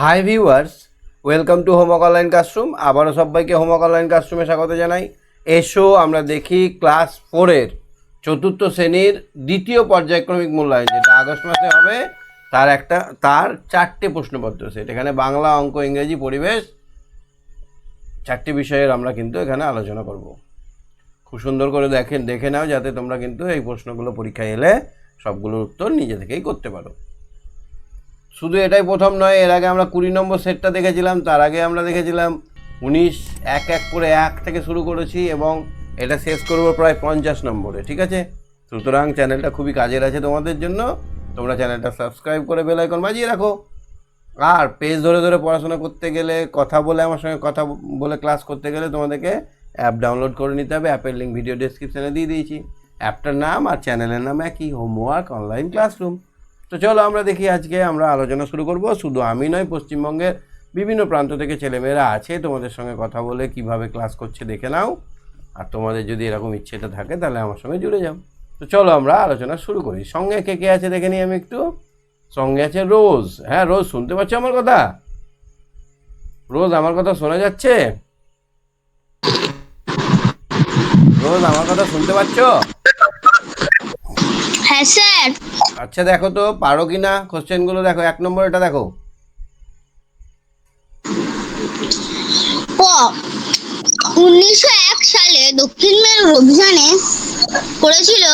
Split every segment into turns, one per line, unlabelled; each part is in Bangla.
Hi viewers, welcome to homework online classroom. আবারও সবাইকে হোমওয়ার্ক অনলাইন ক্লাসরুমে স্বাগত জানাই। এসো আমরা দেখি ক্লাস 4-এর চতুর্থ শ্রেণীর দ্বিতীয় পর্যায়ক্রমিক মূল্যায়ন, যেটা আগস্ট মাসে হবে, তার 4টে প্রশ্নপত্র সেট। এখানে বাংলা, অঙ্ক, ইংরেজি, পরিবেশ 4টে বিষয়ের আমরা কিন্তু এখানে আলোচনা করব। খুব সুন্দর করে দেখে নাও, যাতে তোমরা কিন্তু এই প্রশ্নগুলো পরীক্ষায় এলে সবগুলোর উত্তর নিজে থেকেই করতে পারো। শুধু এটাই প্রথম নয়, এর আগে আমরা 20 নম্বর সেটটা দেখেছিলাম, তার আগে আমরা দেখেছিলাম 19, এক করে 1 থেকে শুরু করেছি এবং এটা শেষ করবো প্রায় 50 নম্বরে। ঠিক আছে, সুতরাং চ্যানেলটা খুবই কাজের আছে তোমাদের জন্য। তোমরা চ্যানেলটা সাবস্ক্রাইব করে বেল আইকন বাজিয়ে রাখো। আর পেজ ধরে ধরে পড়াশোনা করতে গেলে, কথা বলে আমার সঙ্গে কথা বলে ক্লাস করতে গেলে তোমাদেরকে অ্যাপ ডাউনলোড করে নিতে হবে। অ্যাপের লিঙ্ক ভিডিও ডেসক্রিপশানে দিয়ে দিয়েছি। অ্যাপটার নাম আর চ্যানেলের নাম একই, হোমওয়ার্ক অনলাইন ক্লাসরুম। তো চলো আমরা দেখি, আজকে আমরা আলোচনা শুরু করব। শুধু আমি নয়, পশ্চিমবঙ্গের বিভিন্ন প্রান্ত থেকে ছেলেমেয়েরা আছে, তোমাদের সঙ্গে কথা বলে কিভাবে ক্লাস করছে দেখে নাও। আর তোমাদের যদি এরকম ইচ্ছেটা থাকে তাহলে আমার সঙ্গে জুড়ে যাও। তো চলো আমরা আলোচনা শুরু করি। সঙ্গে কে কে আছে দেখে নিই আমি একটু। সঙ্গে আছে রোজ। হ্যাঁ রোজ, শুনতে পাচ্ছ আমার কথা? রোজ, আমার কথা শোনা যাচ্ছে? রোজ, আমার কথা শুনতে পাচ্ছ?
হ্যাঁ স্যার।
আচ্ছা দেখো তো পারো কি না কোশ্চেনগুলো। দেখো 1 নম্বর এটা দেখো।
ক 1901 সালে দক্ষিণ মেরুর অভিযানে করেছিল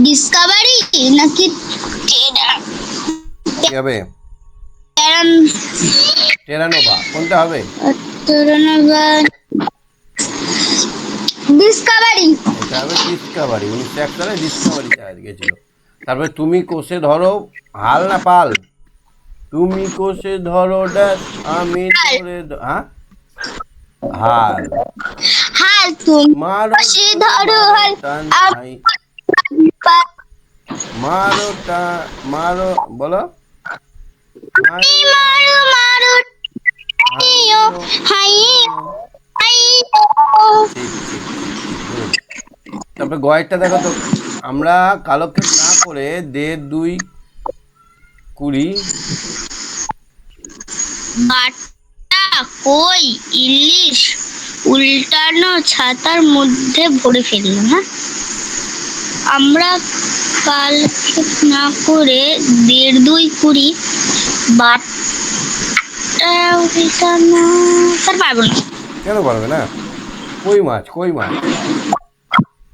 ডিসকভারি নাকি
কি হবে? টেরানোভা, কোনটা হবে?
ডিসকভারি।
এটা হবে ডিসকভারি। 1901 সালে ডিসকভারি চার্জ গেছিল। তারপরে তুমি কোষে ধরো হাল না পাল? তুমি কোষে ধরো ড্যাশ, আমি ধরে হ্যাঁ হাল।
হাল তুমি
মারো
পাশে ধরো হাল
টান
আমি
মারো মারো বলো।
মারো মারো হাইয়ো হাইয়ো হাইয়ো।
ঠিক ঠিক ঠিক ঠিক। তারপরে গয়েরটা দেখো তো। আমরা কালক্ষেপ না করে 1.5, 2, 20
বাটা কই ইলিশ উল্টানো ছাতার মধ্যে ভরে ফেললাম। হ্যাঁ, আমরা কালক্ষেপ না করে 1.5, 2, 20 বাটা উল্টানো। স্যার পারবো না।
কেন পারবে না? কই মাছ, কই মাছ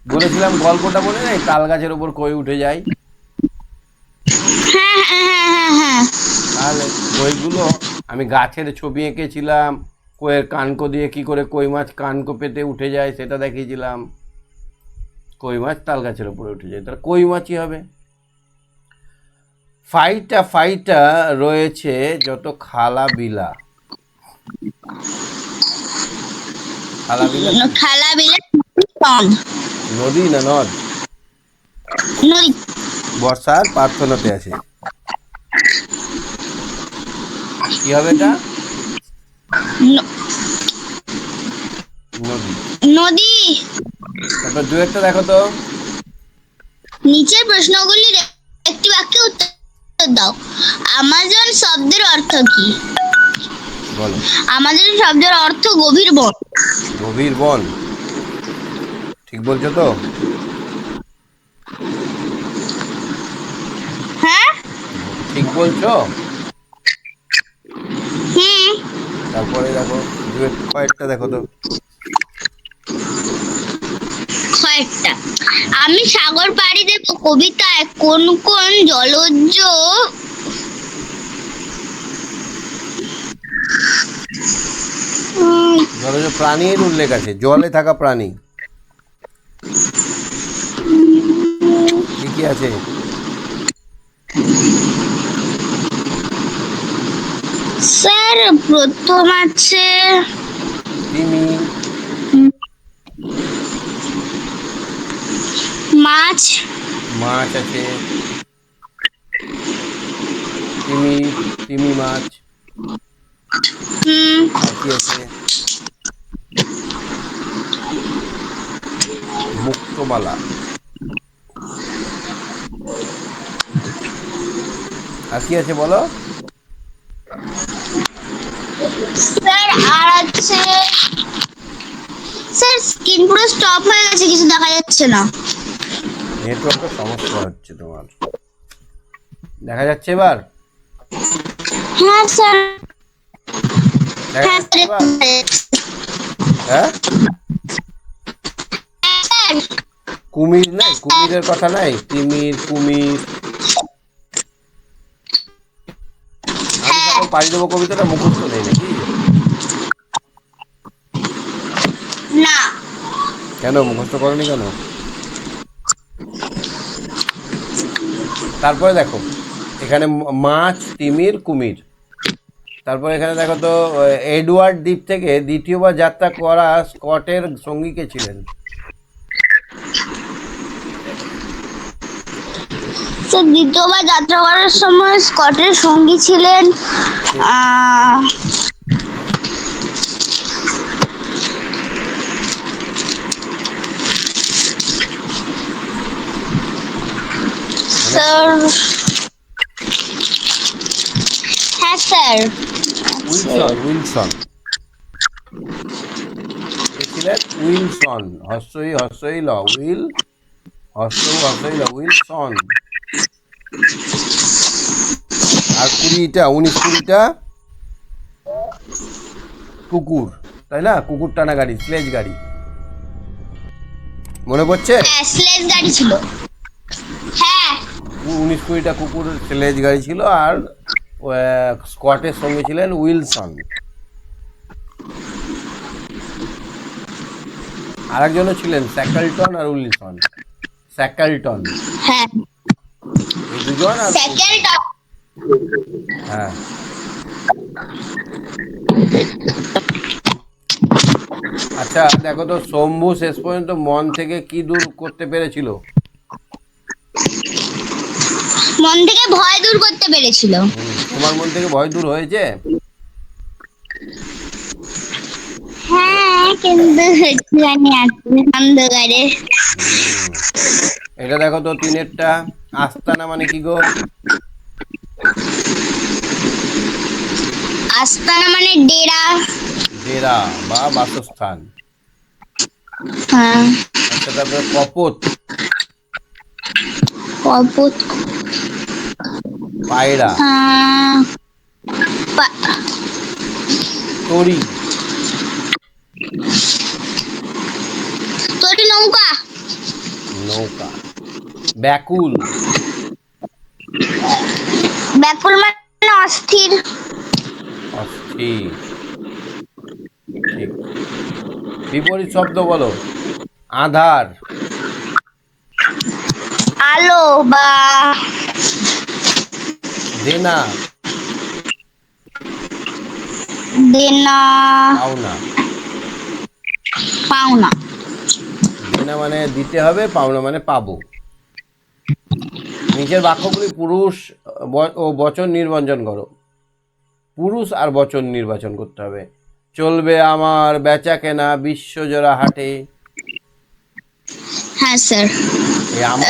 বলেছিলাম, গল্পটা মনে নেই? তাল গাছের ওপর কই উঠে যায়।
হ্যাঁ হ্যাঁ হ্যাঁ হ্যাঁ।
তাহলে কইগুলো আমি গাছের ছবি এঁকেছিলাম, কইয়ের কানকো দিয়ে কি করে কই মাছ কানকো পেতে উঠে যায় সেটা দেখিয়েছিলাম। কই মাছ তাল গাছের ওপরে উঠে যায়, তাহলে কই মাছই হবে। ফাইটা রয়েছে যত খালা বিলা। খালা বিলা কি?
খালা বিলা
নদী না নদ?
নদী।
বর্ষার প্রার্থনাতে আছে। কি হবে এটা? নদী।
নদী।
তারপর দুয়েরটা দেখো তো।
নিচের প্রশ্নগুলির একটি বাক্যে উত্তর দাও। আমাজন শব্দের অর্থ কি?
বলো।
আমাজন শব্দের অর্থ গভীর বন।
গভীর বন, ঠিক বলছো তো?
হ্যাঁ
ঠিক বলছো?
হুম।
তারপরে দেখো কয়েকটা দেখো তো।
কয়েকটা। আমি সাগর পাড়ি দেব কবিতায় কোন কোন জলজ
জলজ প্রাণীর উল্লেখ আছে, জলে থাকা প্রাণী কি কি আছে?
স্যার প্রথম আছে
তিমি,
মাছ।
মাছ আছে, তিমি মাছ। আর কি আছে? মুক্তমালা। আর কি আছে বলো?
স্যার আর আছে স্যার, স্ক্রিন পুরো স্টপ হয়ে গেছে, কিছু দেখা যাচ্ছে না।
নেটওয়ার্কের সমস্যা হচ্ছে তোমার। দেখা যাচ্ছে এবার?
হ্যাঁ স্যার।
দেখা
হ্যাঁ
যাচ্ছে এবার? হ্যাঁ,
স্যার।
কুমির নাই, কুমিরের কথা নাই, তিমির কুমির। আমি সাগর পাড়ি দেবো কবিতাটা মুখস্থ নেই নাকি?
না।
কেন মুখস্থ করনি কেন? তারপরে দেখো এখানে মাছ, তিমির, কুমির। তারপরে এখানে দেখো তো এডওয়ার্ড দ্বীপ থেকে দ্বিতীয়বার যাত্রা করা স্কটের সঙ্গী কে ছিলেন?
স্যার দ্বিতীয়বার যাত্রা করার সময় স্কটের সঙ্গী ছিলেন আহ, স্যার। হ্যাঁ স্যার।
উইলসন, উইলসন কে ছিলেন? উইলসন, হর্ষই হর্ষই ল, উইল হর্ষই হর্ষই ল, উইলসন। আর 20টা 19-20টা কুকুর, তাই না? কুকুর টানা গাড়ি, স্লেজ গাড়ি, মনে পড়ছে?
হ্যাঁ স্লেজ গাড়ি ছিল। হ্যাঁ
19-20টা কুকুর স্লেজ গাড়ি ছিল। আর স্কটের সঙ্গে ছিলেন উইলসন। আরেকজনও ছিলেন স্যাকেলটন আর উইলসন। স্যাকেলটন,
হ্যাঁ
এই দুজন আর
সেকেন্ড।
হ্যাঁ। আচ্ছা দেখো তো, শম্ভু শেষ পর্যন্ত মন থেকে কি দূর করতে পেরেছিল?
মন থেকে ভয় দূর করতে পেরেছিল।
তোমার মন থেকে ভয় দূর হয়েছে?
হ্যাঁ কিন্তু জানি অন্ধকারে।
এটা দেখো তো, 3-এরটা আস্তানা মানে কি গো?
আস্তানা মানে ডেরা।
ডেরা বা বাসস্থান।
হ্যাঁ
আচ্ছা তারপরে কপোত,
কপত।
পায়রা,
পা-
তরি,
তোর নৌকা।
নৌকা, ব্যাকুল,
ব্যাকুল মানে অস্থির।
অস্থির, ঠিক। বিপরীত শব্দ বলো। আধার,
আলো বা
দেনা,
দেনা।
পাওনা।
পাওনা।
দেনা মানে দিতে হবে, পাওনা মানে পাবো। নিচের বাক্যগুলি পুরুষ ও বচন নির্বাচন করো। পুরুষ আর বচন নির্বাচন করতে হবে। চলবে আমার বেচা কেনা বিশ্বজোড়া হাটে।
হ্যাঁ স্যার।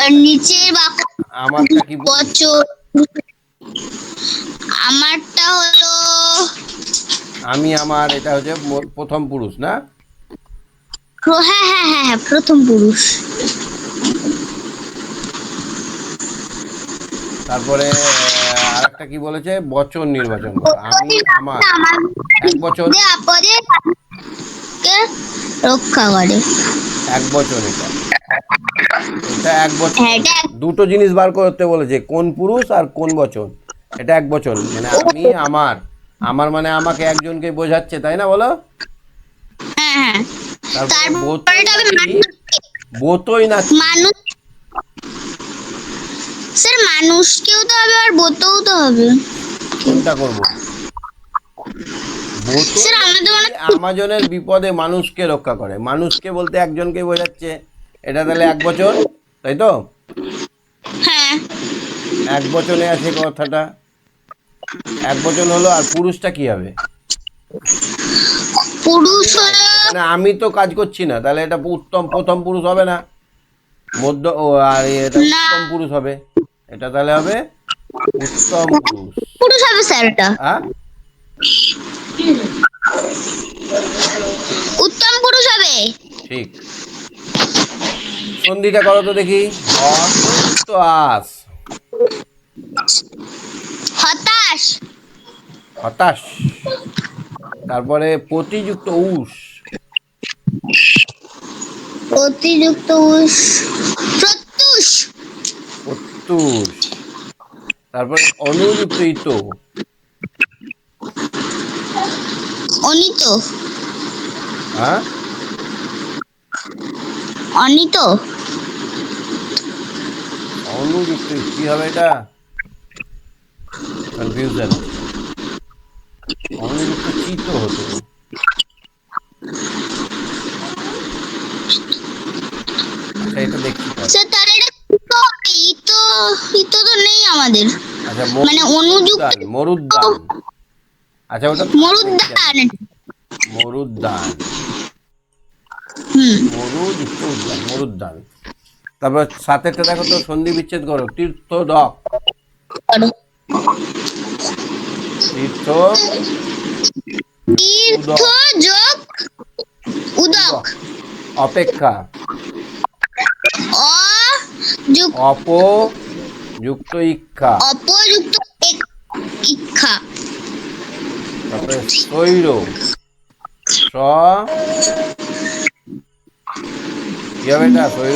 এই
নিচের বাক্য
আমারটা কি পুরুষ?
বচন। আমারটা হলো
আমি আমার, এটা হচ্ছে প্রথম পুরুষ না?
হ্যাঁ হ্যাঁ হ্যাঁ হ্যাঁ প্রথম পুরুষ।
তারপরে আরেকটা কি বলেছে? বচন নির্বাচন করো। আমি আমার, এক বচন,
আপদে কে রক্ষা করে।
এক বচন। এটা এটা এক বচন।
হ্যাঁ এটা
দুটো জিনিস বার করতে বলেছে, কোন পুরুষ আর কোন বচন। এটা এক বচন মানে আমি আমার। আমার মানে আমাকে একজনকে বোঝাচ্ছে, তাই না বলো?
হ্যাঁ হ্যাঁ।
তারপরে
তারপরে এটা হবে
বোতই না,
মানুষ। স্যার মানুষকেও তো হবে আর বতেও তো হবে।
কোনটা করবো?
স্যার আমাদের মনে
আমাজনের বিপদে মানুষকে রক্ষা করে। মানুষকে বলতে একজনকে বোঝাচ্ছে, এটা তাহলে এক বচন, তাই তো?
হ্যাঁ
এক বচনে আছে কথাটা, এক বচন হলো। আর পুরুষটা কি হবে?
পুরুষ হলো
মানে আমি তো কাজ করছি না, তাহলে এটা উত্তম প্রথম পুরুষ হবে না, মধ্য ও আর এটা
না।
উত্তম পুরুষ হবে। এটা তাহলে হবে উত্তম পুরুষ।
পুরুষ হবে স্যার এটা।
হ্যাঁ
উত্তম পুরুষ হবে।
ঠিক। সন্ধিটা করো তো দেখি। হর্ষযুক্ত আস।
হতাশ।
হতাশ। তারপরে প্রতিযুক্ত উষ।
প্রতিযুক্ত উষ, প্রত্যুষ।
প্রত্যুষ। তারপরে অনুযুক্ত ইতো।
অনিত।
হ্যাঁ,
অনিত।
অনুযুক্ত কি হবে এটা? কনফিউশন আছে। অনুযুক্ত চিত হতো। আচ্ছা, এটা দেখছি পরে।
স্যার তাহলে এটা ইতো হবে। ইতো, ইতো তো নেই আমাদের।
আচ্ছা,
মানে অনুযুক্ত
মরুদ্যান। মরুদ্যান। আচ্ছা, ওটা তো আর দেখি আমি।
মরুদ্যান।
মরুদ্যান।
হুম।
মরুযুক্ত উদ্যান, মরুদ্যান। তারপর সাতেরটা দেখো তো, সন্ধি বিচ্ছেদ করো। তীর্থদক।
করো।
তীর্থ
তীর্থ
উদক।
যোগ উদক।
উদক। অপেক্ষা।
অ যুগ
অপযুক্ত ইক্ষা।
অপযুক্ত ইচ্ছা।
তারপরে স্বৈর। স কি হবে এটা? স্বৈর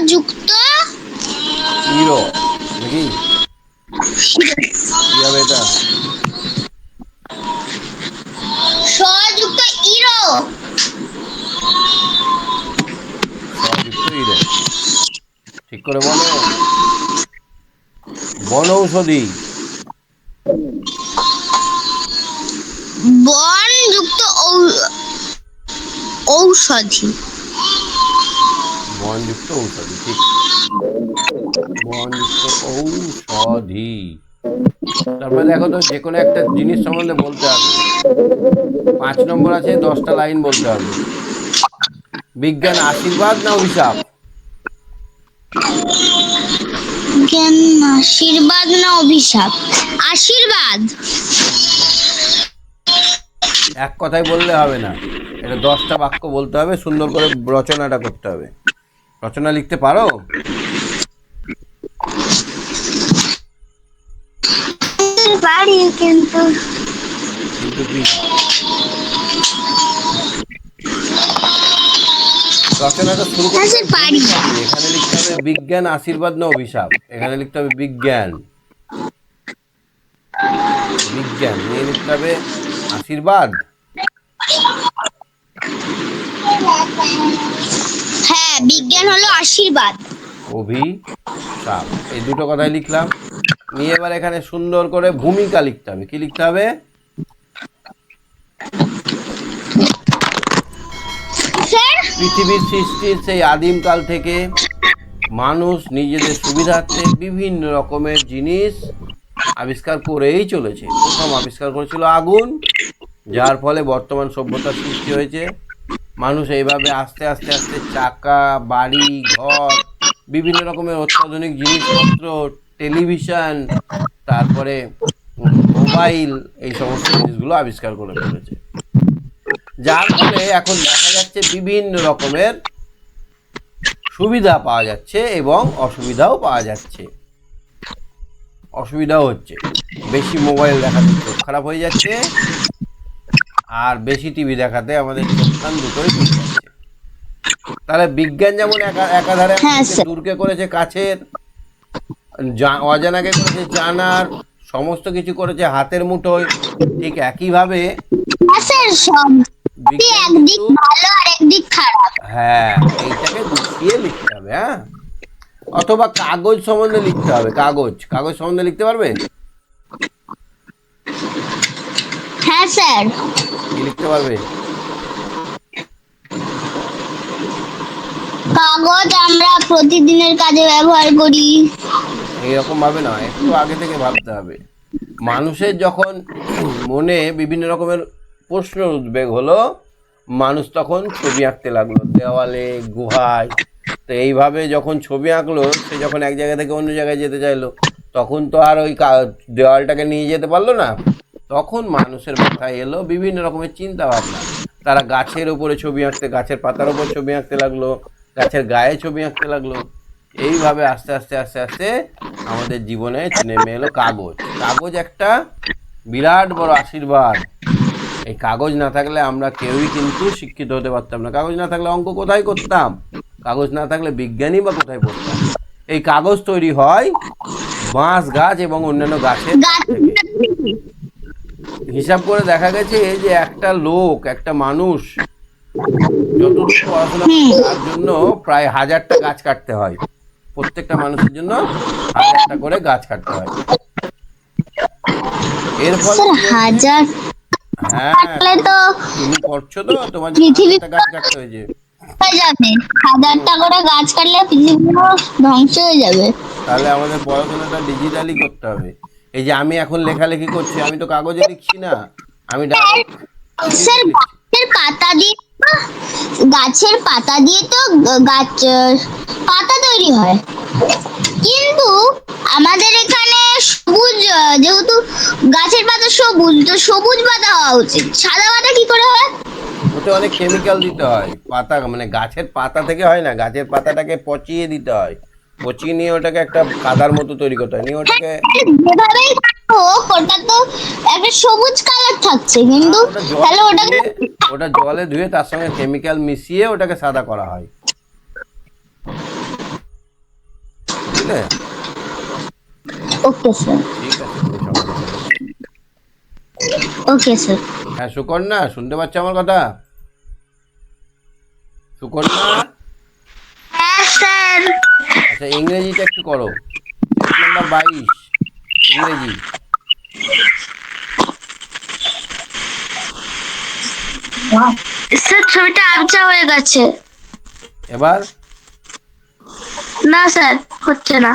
যুক্ত
ইর নাকি? কি হবে এটা?
যুক্ত ইরো।
সযুক্ত ইর। ঠিক করে বলো। বনৌষধি।
বন যুক্ত ঔষধি।
বনযুক্ত ঔষধি। ঠিক। বনযুক্ত ঔষধি। তারপরে দেখো তো, যে কোনো একটা জিনিস সম্বন্ধে বলতে হবে। 5 নম্বর আছে, 10টা লাইন বলতে হবে। বিজ্ঞান আশীর্বাদ না অভিশাপ?
জ্ঞান আশীর্বাদ না অভিশাপ? আশীর্বাদ।
এক কথায় বললে হবে না, এটা 10টা বাক্য বলতে হবে, সুন্দর করে রচনাটা করতে হবে। রচনা লিখতে পারো?
পারি, কিন্তু
কিন্তু কি? রচনাটা শুরু করতে হবে
পারি।
ভূমিকা দিয়ে। এখানে লিখতে হবে বিজ্ঞান আশীর্বাদ না অভিশাপ। এখানে লিখতে হবে বিজ্ঞান। বিজ্ঞান নিয়ে লিখতে হবে আশীর্বাদ।
হ্যাঁ, বিজ্ঞান হলো আশীর্বাদ।
অভিশাপ। এই দুটো কথাই লিখলাম। নিয়ে এবার এখানে সুন্দর করে ভূমিকা লিখতে হবে। কি লিখতে হবে? পৃথিবীর সৃষ্টির সেই আদিমকাল থেকে মানুষ নিজেদের সুবিধার্থে বিভিন্ন রকমের জিনিস আবিষ্কার করেই চলেছে। প্রথম আবিষ্কার করেছিল আগুন, যার ফলে বর্তমান সভ্যতার সৃষ্টি হয়েছে। মানুষ এইভাবে আস্তে আস্তে আস্তে চাকা, বাড়ি, ঘর, বিভিন্ন রকমের অত্যাধুনিক জিনিসপত্র, টেলিভিশন, তারপরে মোবাইল, এই সমস্ত জিনিসগুলো আবিষ্কার করে ফেলেছে। যার ফলে এখন দেখা যাচ্ছে বিভিন্ন রকমের সুবিধা পাওয়া যাচ্ছে এবং অসুবিধাও পাওয়া যাচ্ছে। অসুবিধাও হচ্ছে, বেশি মোবাইল দেখাতে চোখ খারাপ হয়ে যাচ্ছে, আর বেশি টিভি দেখাতে আমাদের চোখ কান দুটোই চলে যাচ্ছে। তাহলে বিজ্ঞান যেমন একাধারে আমাদেরকে দূরকে করেছে কাছের, অজানাকে করেছে জানার, সমস্ত কিছু করেছে হাতের মুঠোয়, ঠিক একইভাবে বিজ্ঞান
একদিক
কিন্তু,
ভালো আর একদিক খারাপ।
হ্যাঁ, এইটাকে গুছিয়ে লিখতে হবে। হ্যাঁ, অথবা কাগজ সম্বন্ধে লিখতে হবে। কাগজ কাগজ সম্বন্ধে লিখতে পারবে?
হ্যাঁ স্যার।
কি লিখতে পারবে?
কাগজ আমরা প্রতিদিনের কাজে ব্যবহার করি।
এইরকম ভাবে না, একটু আগে থেকে ভাবতে হবে। মানুষের যখন মনে বিভিন্ন রকমের প্রশ্নের উদ্বেগ হলো, মানুষ তখন ছবি আঁকতে লাগলো দেওয়ালে, গুহায়। তো এইভাবে যখন ছবি আঁকলো, সে যখন এক জায়গা থেকে অন্য জায়গায় যেতে চাইলো, তখন তো আর ওই দেওয়ালটাকে নিয়ে যেতে পারলো না। তখন মানুষের মাথায় এলো বিভিন্ন রকমের চিন্তা ভাবনা। তারা গাছের ওপরে ছবি আঁকতে, গাছের পাতার ওপর ছবি আঁকতে লাগলো, গাছের গায়ে ছবি আঁকতে লাগলো। এইভাবে আস্তে আস্তে আস্তে আস্তে আমাদের জীবনে নেমে এলো কাগজ। কাগজ একটা বিরাট বড় আশীর্বাদ। এই কাগজ না থাকলে আমরা কেউই কিন্তু শিক্ষিত হতে পারতাম না। কাগজ না থাকলে অঙ্ক কোথায় করতাম, কাগজ না থাকলে বিজ্ঞানী বা কোথায় পড়তাম। এই কাগজ তৈরি হয় বাঁশ গাছ এবং অন্যান্য গাছের থেকে। হিসাব করে দেখা গেছে যে একটা লোক, একটা মানুষ যতদূর পড়াশোনা করে তার জন্য প্রায় 1000টা গাছ কাটতে হয়। প্রত্যেকটা মানুষের জন্য 1000টা করে গাছ কাটতে হয়। এর ফলে
হাজার
হ্যাঁ,
কাটলে তো
তুমি পড়ছো তো, তোমার জন্য
পৃথিবী
1000টা গাছ কাটতে হয়েছে।
হয়ে যাবে। 1000টা করে গাছ কাটলে পৃথিবী ধ্বংস হয়ে যাবে।
তাহলে আমাদের পড়াশোনাটা ডিজিটালি করতে হবে। এই যে আমি এখন লেখালেখি করছি, আমি তো কাগজে লিখছি না, আমি ডাইরেক্ট
গাছের পাতা দিয়ে গাছের পাতা দিয়ে তো গাছ পাতা তৈরি হয়, কিন্তু আমাদের এখানে সবুজ, যেহেতু গাছের পাতা সবুজ, তো সবুজ পাতা হওয়া উচিত। সাদা পাতা কি করে হয়?
ওতে অনেক কেমিক্যাল দিতে হয়। পাতা মানে গাছের পাতা থেকে হয় না, গাছের পাতাটাকে পচিয়ে দিতে হয়। পচিয়ে নিয়ে ওটাকে একটা কাদার মতো তৈরি করতে হয়, নিয়ে ওটাকে
যেভাবেই হোক ওটা তো একটা সবুজ কালার থাকছে, কিন্তু
ওটা জলে
তাহলে ওটাকে
ধুয়ে, ওটা জলে ধুয়ে তার সঙ্গে কেমিক্যাল মিশিয়ে ওটাকে সাদা করা হয়, বুঝলে?
ওকে স্যার,
ঠিক আছে, তুমি সমাধান করো।
Okay sir.
হ্যাঁ সুকন্যা, শুনতে পাচ্ছ আমার কথা? সুকন্যা,
হ্যাঁ স্যার।
আচ্ছা ইংরেজিটা একটু করো। পেজ নাম্বার 22 ইংরেজি।
স্যার ছবিটা আবছা হয়ে গেছে।
এবার
না স্যার, হচ্ছে না।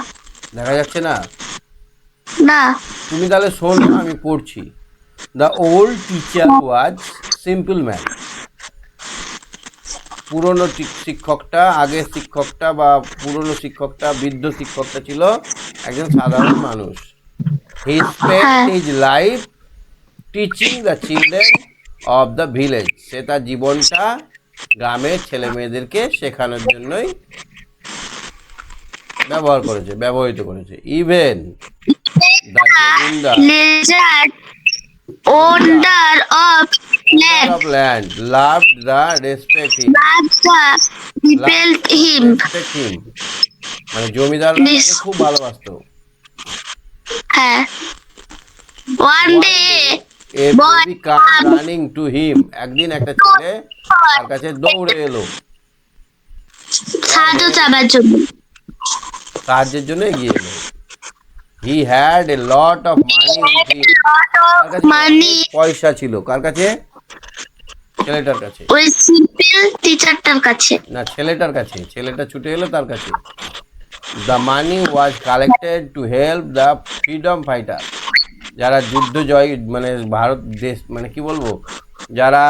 দেখা যাচ্ছে না?
না।
তুমি তাহলে শোনো, আমি পড়ছি। The old teacher was simple man. পুরনো শিক্ষকটা, আগের শিক্ষকটা বা পুরনো শিক্ষকটা, বৃদ্ধ শিক্ষকটা ছিল একজন সাধারণ মানুষ। He spent his life teaching the children of the village. সে তার জীবনটা গ্রামের ছেলে মেয়েদেরকে শেখানোর জন্যই ব্যবহৃত করেছে। ইভেন দ্য জমিদার
লেজার wonder of
of land loved the respect him. Respect him. মানে জমিদার তাকে খুব ভালোবাসতো।
হ্যাঁ। One day
a baby came running to him. একদিন একটা ছেলে তার কাছে দৌড়ে এলো সাহায্যের জন্য এগিয়ে এলো। He had a lot of money with him. তার কাছে অনেক পয়সা ছিল। কার কাছে? ছেলেটার কাছে।
ওই সিম্পল টিচারটার কাছে
না, ছেলেটার কাছে। ছেলেটা ছুটে এলো তার কাছে। The money was collected to help the freedom fighter. যারা যুদ্ধ জয় মানে ভারত দেশ মানে কি বলবো, যারা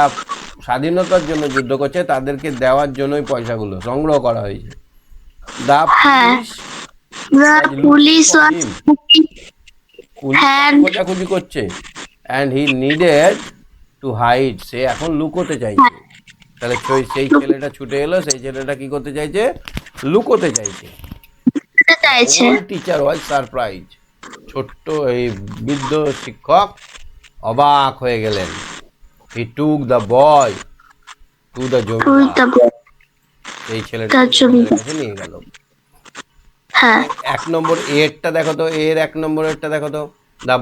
স্বাধীনতার জন্য যুদ্ধ করছে তাদেরকে দেওয়ার জন্যই পয়সাগুলো সংগ্রহ করা হয়েছে। The police খোঁজাখুঁজি করছে and he needed to hide. সে এখন লুকোতে চাইছে। তাহলে সেই ছেলেটা ছুটে এলো, সেই ছেলেটা কি করতে চাইছে? লুকোতে চাইছে। Teacher was surprise. ছোট্ট এই বৃদ্ধ শিক্ষক অবাক হয়ে গেলেন। He took the boy to the zamindar. এই ছেলেটা কাছে নিয়ে গেল। এক নম্বর এরটা দেখো তো, এর এক নম্বর এরটা দেখো তো। দ্য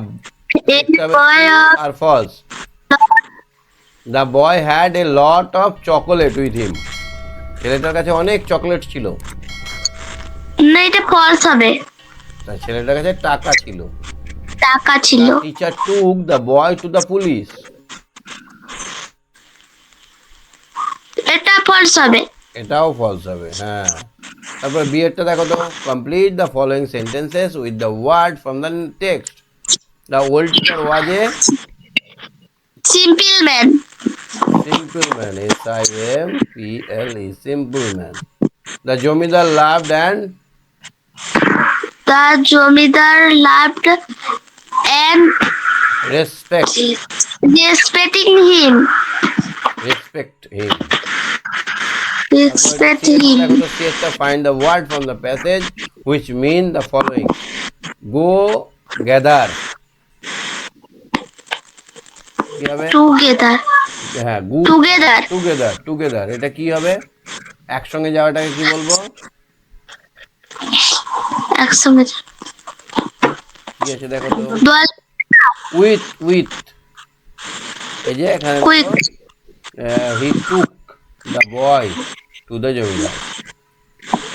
আর false. The boy had a lot of chocolate with him. ছেলেটার কাছে অনেক চকলেট ছিল।
না, এটা ফলস হবে।
তাই ছেলেটার কাছে টাকা ছিল।
Teacher
took the boy to the police.
এটা ফলস হবে।
এটাও ফলস হবে, হ্যাঁ। তারপর বিয়েরটা দেখো তো। Complete the following sentences with the word from the text. The old teacher was a
simple man.
SIMPLE, simple man. The zamindar loved and
The zamindar loved and
respect
respecting him.
Respect him.
Respect him.
দেখো তো সিএসটা find the word from the passage which mean the following. Go gather কি হবে?
Together.
হ্যাঁ
Together.
টুগেদার টুগেদার এটা কি হবে? একসঙ্গে যাওয়াটাকে কি বলবো?
একসঙ্গে।
কি আছে দেখো তো?
দল।
উইথ উইথ এই যে এখানে
Quick.
He took the boy to the zamindar,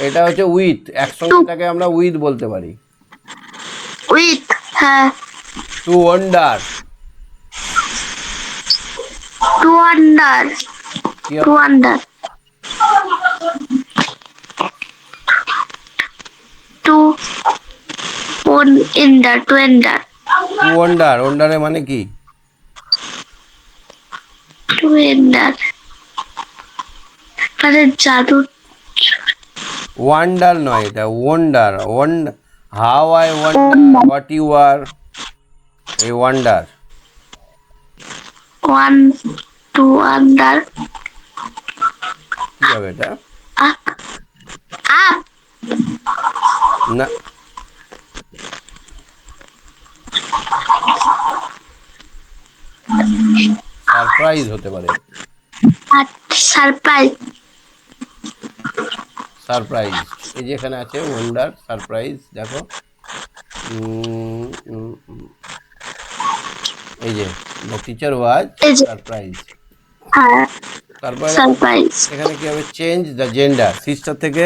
এটা হচ্ছে উইথ। একসঙ্গে এটাকে আমরা উইথ বলতে পারি।
With. হ্যাঁ।
To wonder
To wonder.
কি
To wonder. To wonder. To wonder.
To wonder, ওয়ান্ডারে মানে কি?
To wonder. মানে জাদু।
ওয়ান্ডার নয়, এটা wonder. How I wonder what you are, এই ওয়ান্ডার।
One. To wonder.
কি হবে এটা?
Up. Up.
না, সারপ্রাইজ হতে পারে।
At surprise.
সারপ্রাইজ এই যে এখানে আছে ওয়ান্ডার সারপ্রাইজ, দেখো এই যে দ্য টিচার ওয়াজ
এই যে।
সারপ্রাইজ।
হ্যাঁ।
তারপরে
Surprise.
এখানে কি হবে? চেঞ্জ দ্য জেন্ডার, সিস্টার থেকে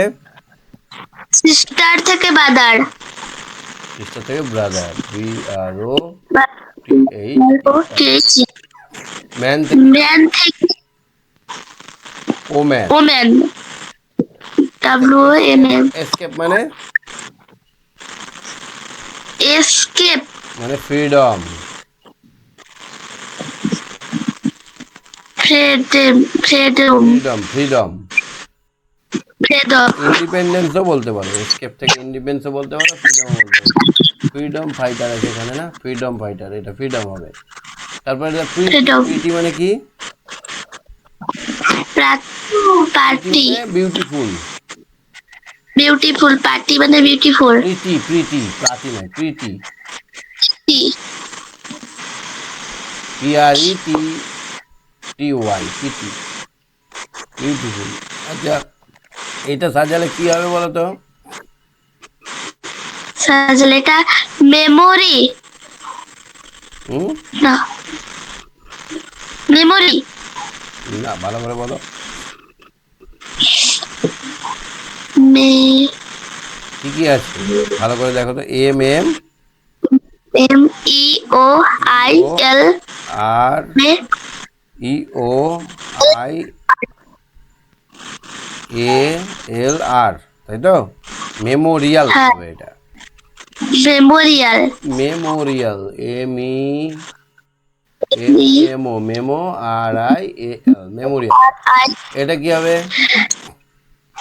Sister থেকে brother.
সিস্টার থেকে ব্রাদার, BRO
TH.
ম্যান থেকে
Man থেকে
ওম্যান।
woman. WOMN.
এসকেপ মানে
Escape.
মানে freedom.
Freedom. Freedom.
Freedom freedom
Freedom.
ইন্ডিপেন্ডেন্সও বলতে পারো, এসকেপ থেকে ইন্ডিপেন্ডেন্সও বলতে পারো, ফ্রিডমও বলতে পারো। ফ্রিডম ফাইটার আছে এখানে না, ফ্রিডম ফাইটার, এটা ফ্রিডম হবে। তারপরে
Freedom.
প্রিটি মানে কি?
Party.
বিউটিফুল।
Beautiful. Party মানে beautiful.
প্রিটি প্রিটি প্রাতি নয়, প্রিটি PRETTY প্রিটি বিউটিফুল। আচ্ছা এটা সাজালে কি হবে বলো তো?
সাজালে এটা মেমোরি। না, মেমোরি
না, ভালো করে বলো। কি কি আছে ভালো করে দেখো তো? MM
MEOIL
আর EOIALR, তাই তো? মেমোরিয়াল হবে এটা।
Memorial.
Memorial MEMO memo RIAL Memorial. এটা কি হবে?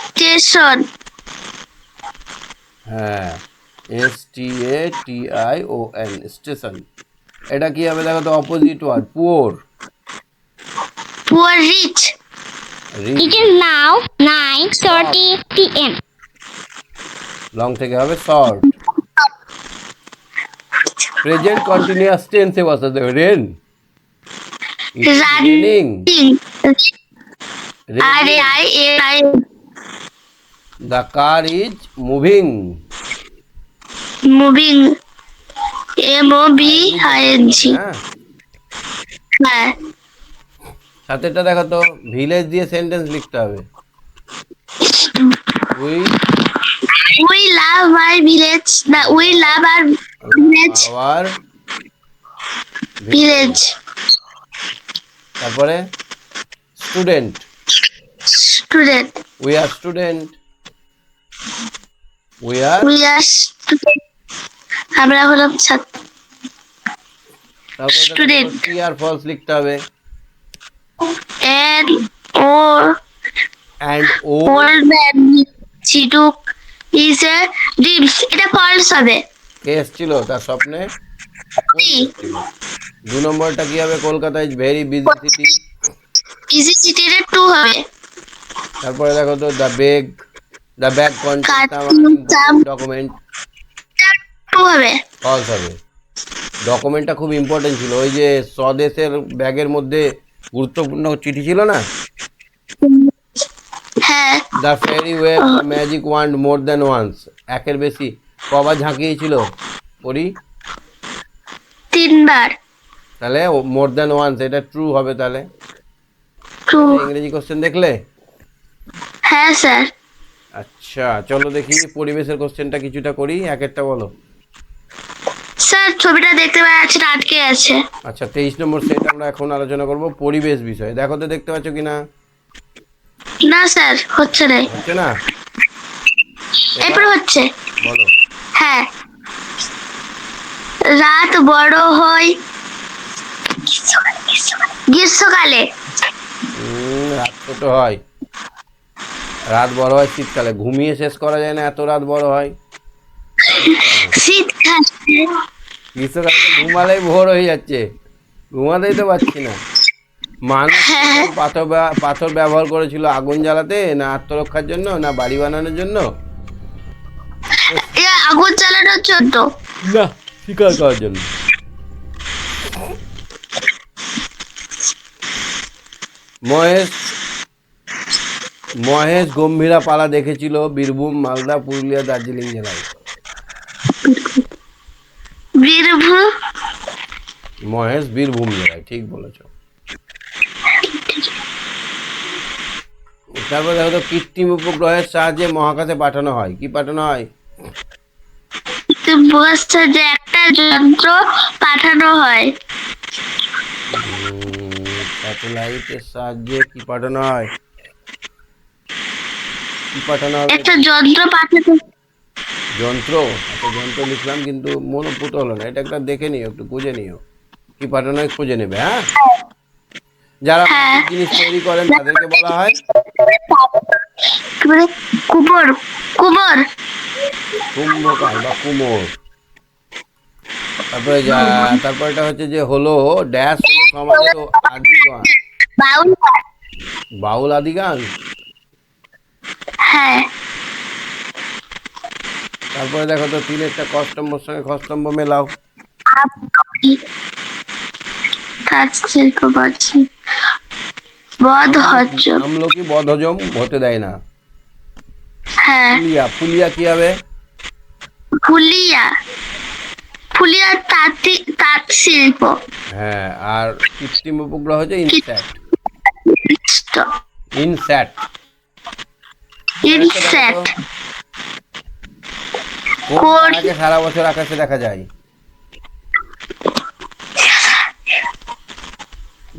স্টেশন।
হ্যাঁ STATION স্টেশন। এটা কি হবে দেখো তো? Opposite word poor.
Poor rich.
It is now 9:30 p.m.
Long থেকে হবে শর্ট। প্রেজেন্ট কন্টিনিউয়াস টেন্সে বসাতে হবে rain. Raining.
RAIN.
The car is moving.
Moving. MOVING.
হ্যাঁ
হ্যাঁ।
সাথেটা দেখো তো, ভিলেজ দিয়ে সেন্টেন্স লিখতে হবে।
We love my village. We love our village.
Our
Village.
তারপরে student,
Student.
We are student, we are.
We are student. আমরা হলাম ছাত্র।
তারপরে
Student.
ট্রু আর ফলস লিখতে হবে।
And
অ্যান্ড ও
old man. She took is a dreams, এটা ফলস হবে।
কে এসেছিল তার স্বপ্নে?
জি,
2 নম্বরটা কি হবে? Kolkata is very busy city.
ইজি সিটির টু হবে।
তারপরে দেখো তো the bag contains
cartoon
document.
True হবে।
ফলস হবে। ডকুমেন্টটা খুব ইম্পর্টেন্ট ছিল, ওই যে স্বদেশের ব্যাগের মধ্যে গুরুত্বপূর্ণ চিঠি ছিল না।
হ্যাঁ,
the fairy waved the magic wand more than once, একের বেশি কবার ঝাঁকিয়েছিল পড়ি?
3বার।
তাহলে মোর দ্যান ওয়ান্স এটা ট্রু হবে তাহলে।
টু।
ইংরেজি কোশ্চেন দেখলে?
হ্যাঁ স্যার।
আচ্ছা চলো দেখি পরিবেশের কোশ্চেনটা কিছুটা করি, এক একটা বলো।
স্যার ছবিটা দেখতে পাচ্ছি আটকে আছে।
আচ্ছা 23 নম্বর সেট আমরা এখন আলোচনা করব পরিবেশ বিষয়ে। দেখো তো দেখতে পাচ্ছ কিনা?
না স্যার, হচ্ছে না।
হচ্ছে না?
এরপর হচ্ছে।
বলো।
হ্যাঁ, রাত বড় হয় গ্রীষ্মকালে।
রাত ছোট হয়। রাত বড় হয় শীতকালে। ঘুমিয়ে শেষ করা যায় না, এত রাত বড় হয়।
শীতকালে।
গ্রীষ্মকালে তো ঘুমালেই ভোর হয়ে যাচ্ছে, ঘুমাতেই তো পারছি না। মানুষ প্রথম পাথর ব্যবহার করেছিল আগুন জ্বালাতে, না আত্মরক্ষার জন্য, না বাড়ি বানানোর জন্য?
এ আগুন জ্বালানোর জন্য।
না, শিকার করার জন্য। মহেশ গম্ভীরা পালা দেখেছিল বীরভূম, মালদা, পুরুলিয়া, দার্জিলিং জেলায়।
বীরভূম।
মহেশ বীরভূম জেলায়, ঠিক বলেছো। তারপর দেখো তো কৃত্রিম উপগ্রহের সাহায্যে মহাকাশে পাঠানো হয়, কি পাঠানো হয়?
বলছে যে একটা যন্ত্র পাঠানো হয়।
স্যাটেলাইটের সাহায্যে কি পাঠানো হয়? কি পাঠানো হবে?
একটা যন্ত্র পাঠানো।
যন্ত্র। একটা যন্ত্র লিখলাম কিন্তু মনোপুত হলো না, এটা একটা দেখে নিও, একটু খুঁজে নিও। কি পাঠানো হয় খুঁজে নেবে, হ্যাঁ। যারা
হ্যাঁ।
মাটির জিনিস তৈরি করেন তাদেরকে বলা হয়
কুমোর। কুমোর।
কুম্ভকার বা কুমোর। তারপরে এটা হচ্ছে যে হলো ড্যাশ হলো সমাজের আদি গান।
বাউল।
বাউল আদি গান।
হ্যাঁ।
তারপরে দেখো তো তিনেরটা কস্তম্ভর সঙ্গে কস্তম্ভ মেলাও।
বধ হচ্ছে।
আমলকি বদহজম হতে দেয় না।
হ্যাঁ।
ফুলিয়া। ফুলিয়া কি হবে?
ফুলিয়া। ফুলিয়া তাঁত শিল্প।
হ্যাঁ, আর কৃত্রিম উপগ্রহ হচ্ছে ইনস্যাট। ইনস্যাট।
ইনসেক্ট।
কোন তারাকে সারা বছর আকাশে দেখা যায়?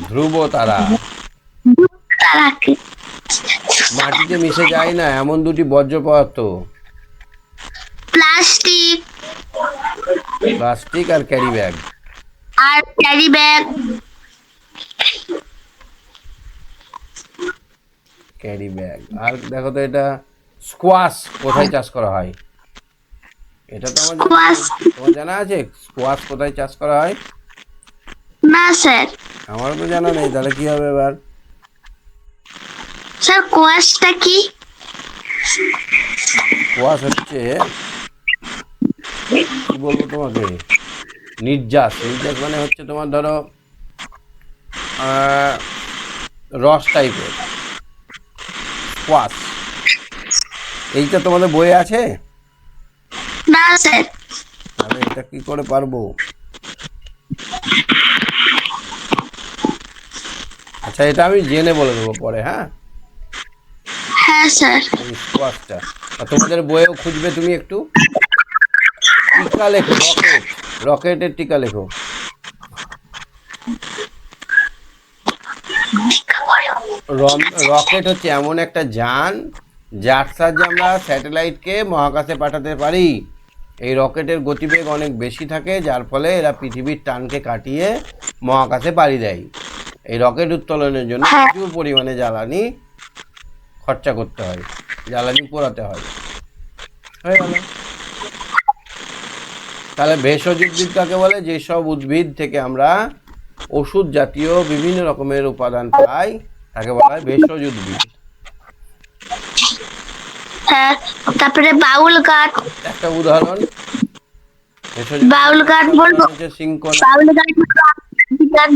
ধ্রুব তারা।
তারাকে।
মাটিতে মিশে যায় না এমন দুটি বর্জ্য পদার্থ।
প্লাস্টিক।
প্লাস্টিক আর ক্যারি ব্যাগ।
আর ক্যারি ব্যাগ।
Carry bag. আর দেখো তো এটা স্কোয়াশ কোথায় চাষ করা হয়? এটা তো তোমার জানা আছে? স্কোয়াশ কোথায় চাষ করা হয়?
না স্যার।
আমারও তো জানা নেই, তাহলে কি হবে এবার?
স্যার কোয়াশটা কি?
স্কোয়াশ হচ্ছে কি বলবো তোমাকে, নির্যাস। নির্যাস মানে হচ্ছে তোমার ধরো রস টাইপের স্কোয়াশ। এইটা তোমাদের বইয়ে আছে?
না স্যার।
তাহলে এটা কি করে পারবো? আচ্ছা এটা আমি জেনে বলে দেবো পরে, হ্যাঁ।
হ্যাঁ স্যার।
এই স্কোয়াশটা তোমাদের বইয়েও খুঁজবে তুমি একটু। টিকা লেখো, রকেট। রকেটের টিকা লেখো। রকেট হচ্ছে এমন একটা যান যার সাহায্যে আমরা স্যাটেলাইটকে মহাকাশে পাঠাতে পারি। এই রকেটের গতিবেগ অনেক বেশি থাকে, যার ফলে এরা পৃথিবীর টানকে কাটিয়ে মহাকাশে পাড়ি দেয়। এই রকেট উত্তোলনের জন্য প্রচুর পরিমাণে জ্বালানি খরচা করতে হয়, জ্বালানি পোড়াতে হয়। হয়ে গেল। তাহলে ভেষজ উদ্ভিদ কাকে বলে? যেসব উদ্ভিদ থেকে আমরা ওষুধ জাতীয় বিভিন্ন রকমের উপাদান পাই তাকে বলা হয় ভেষজ উদ্ভিদ।
হ্যাঁ, তারপরে বাউল গাছ।
একটা উদাহরণ, ভেষজ
বাউল গাছ বলবো?
হচ্ছে সিংকোনা।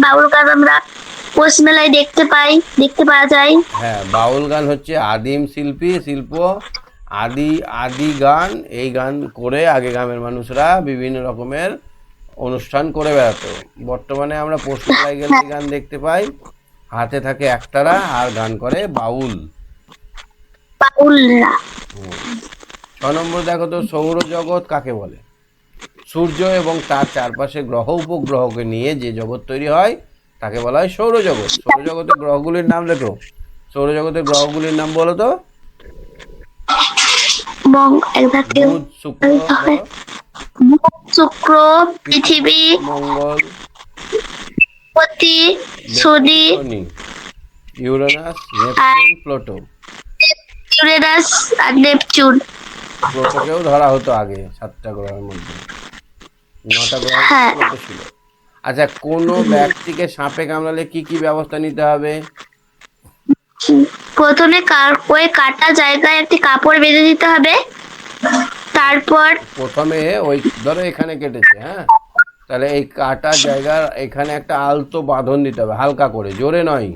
বাউল গাছ আমরা পৌষ মেলায় দেখতে পাওয়া যায়।
হ্যাঁ, বাউল গান হচ্ছে আদিম শিল্প, আদি গান। এই গান করে আগে গ্রামের মানুষরা বিভিন্ন রকমের অনুষ্ঠান করে বেড়াতো। বর্তমানে আমরা পৌষ মেলায় গেলে এই গান দেখতে পাই, হাতে থাকে একতারা আর গান করে বাউল।
বাউলরা।
6 নম্বর দেখো তো, সৌরজগৎ কাকে বলে? সূর্য এবং তার চারপাশে গ্রহ উপগ্রহকে নিয়ে যে জগৎ তৈরি হয় তাকে বলা হয় সৌরজগৎ। সৌরজগতের গ্রহগুলির নাম লেখো। সৌরজগতের গ্রহগুলির নাম বলো তো। বুধ, শুক্র,
শুক্র, পৃথিবী,
মঙ্গল,
বৃহস্পতি, শনি,
ইউরেনাস, নেপচুন, প্লুটো।
ইউরেনাস আর নেপচুন।
প্লুটোকেও ধরা হতো আগে 7টা গ্রহের মধ্যে, 9টা গ্রহ প্লুটো ছিল। আচ্ছা, কোনো ব্যক্তিকে সাপে কামড়ালে কি কি ব্যবস্থা নিতে হবে?
প্রথমে ওই কাটা জায়গায় একটি কাপড় বেঁধে দিতে হবে। তারপর
প্রথমে ওই ধরো এখানে কেটেছে, হ্যাঁ, তাহলে এই কাটা জায়গার এখানে একটা আলতো বাঁধন দিতে হবে, হালকা করে, জোরে নয়,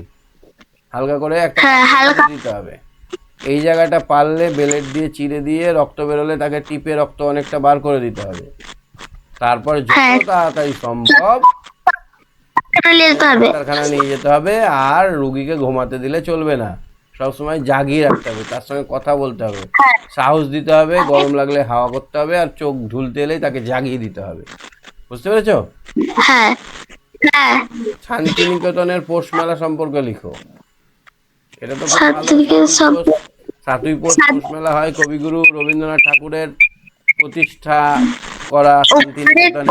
হালকা করে একটা
হালকা
দিতে হবে। এই জায়গাটা পারলে বেলেট দিয়ে চিড়ে দিয়ে রক্ত বেরোলে তাকে টিপে রক্ত অনেকটা বার করে দিতে হবে। তারপর যত তাড়াতাড়ি সম্ভব ডাক্তারখানা নিয়ে যেতে হবে। আর রুগীকে ঘুমাতে দিলে চলবে না, সবসময় জাগিয়ে রাখতে হবে, তার সঙ্গে কথা বলতে হবে, সাহস দিতে হবে, গরম লাগলে হাওয়া করতে হবে, আর চোখ ঢুলতে এলেই তাকে জাগিয়ে দিতে হবে। বুঝতে পেরেছো?
হ্যাঁ।
শান্তিনিকেতনের পৌষ মেলা সম্পর্কে লিখো। এটা তো সাতই পৌষ মেলা হয়, কবিগুরু রবীন্দ্রনাথ ঠাকুরের প্রতিষ্ঠা করা শান্তিনিকেতনে।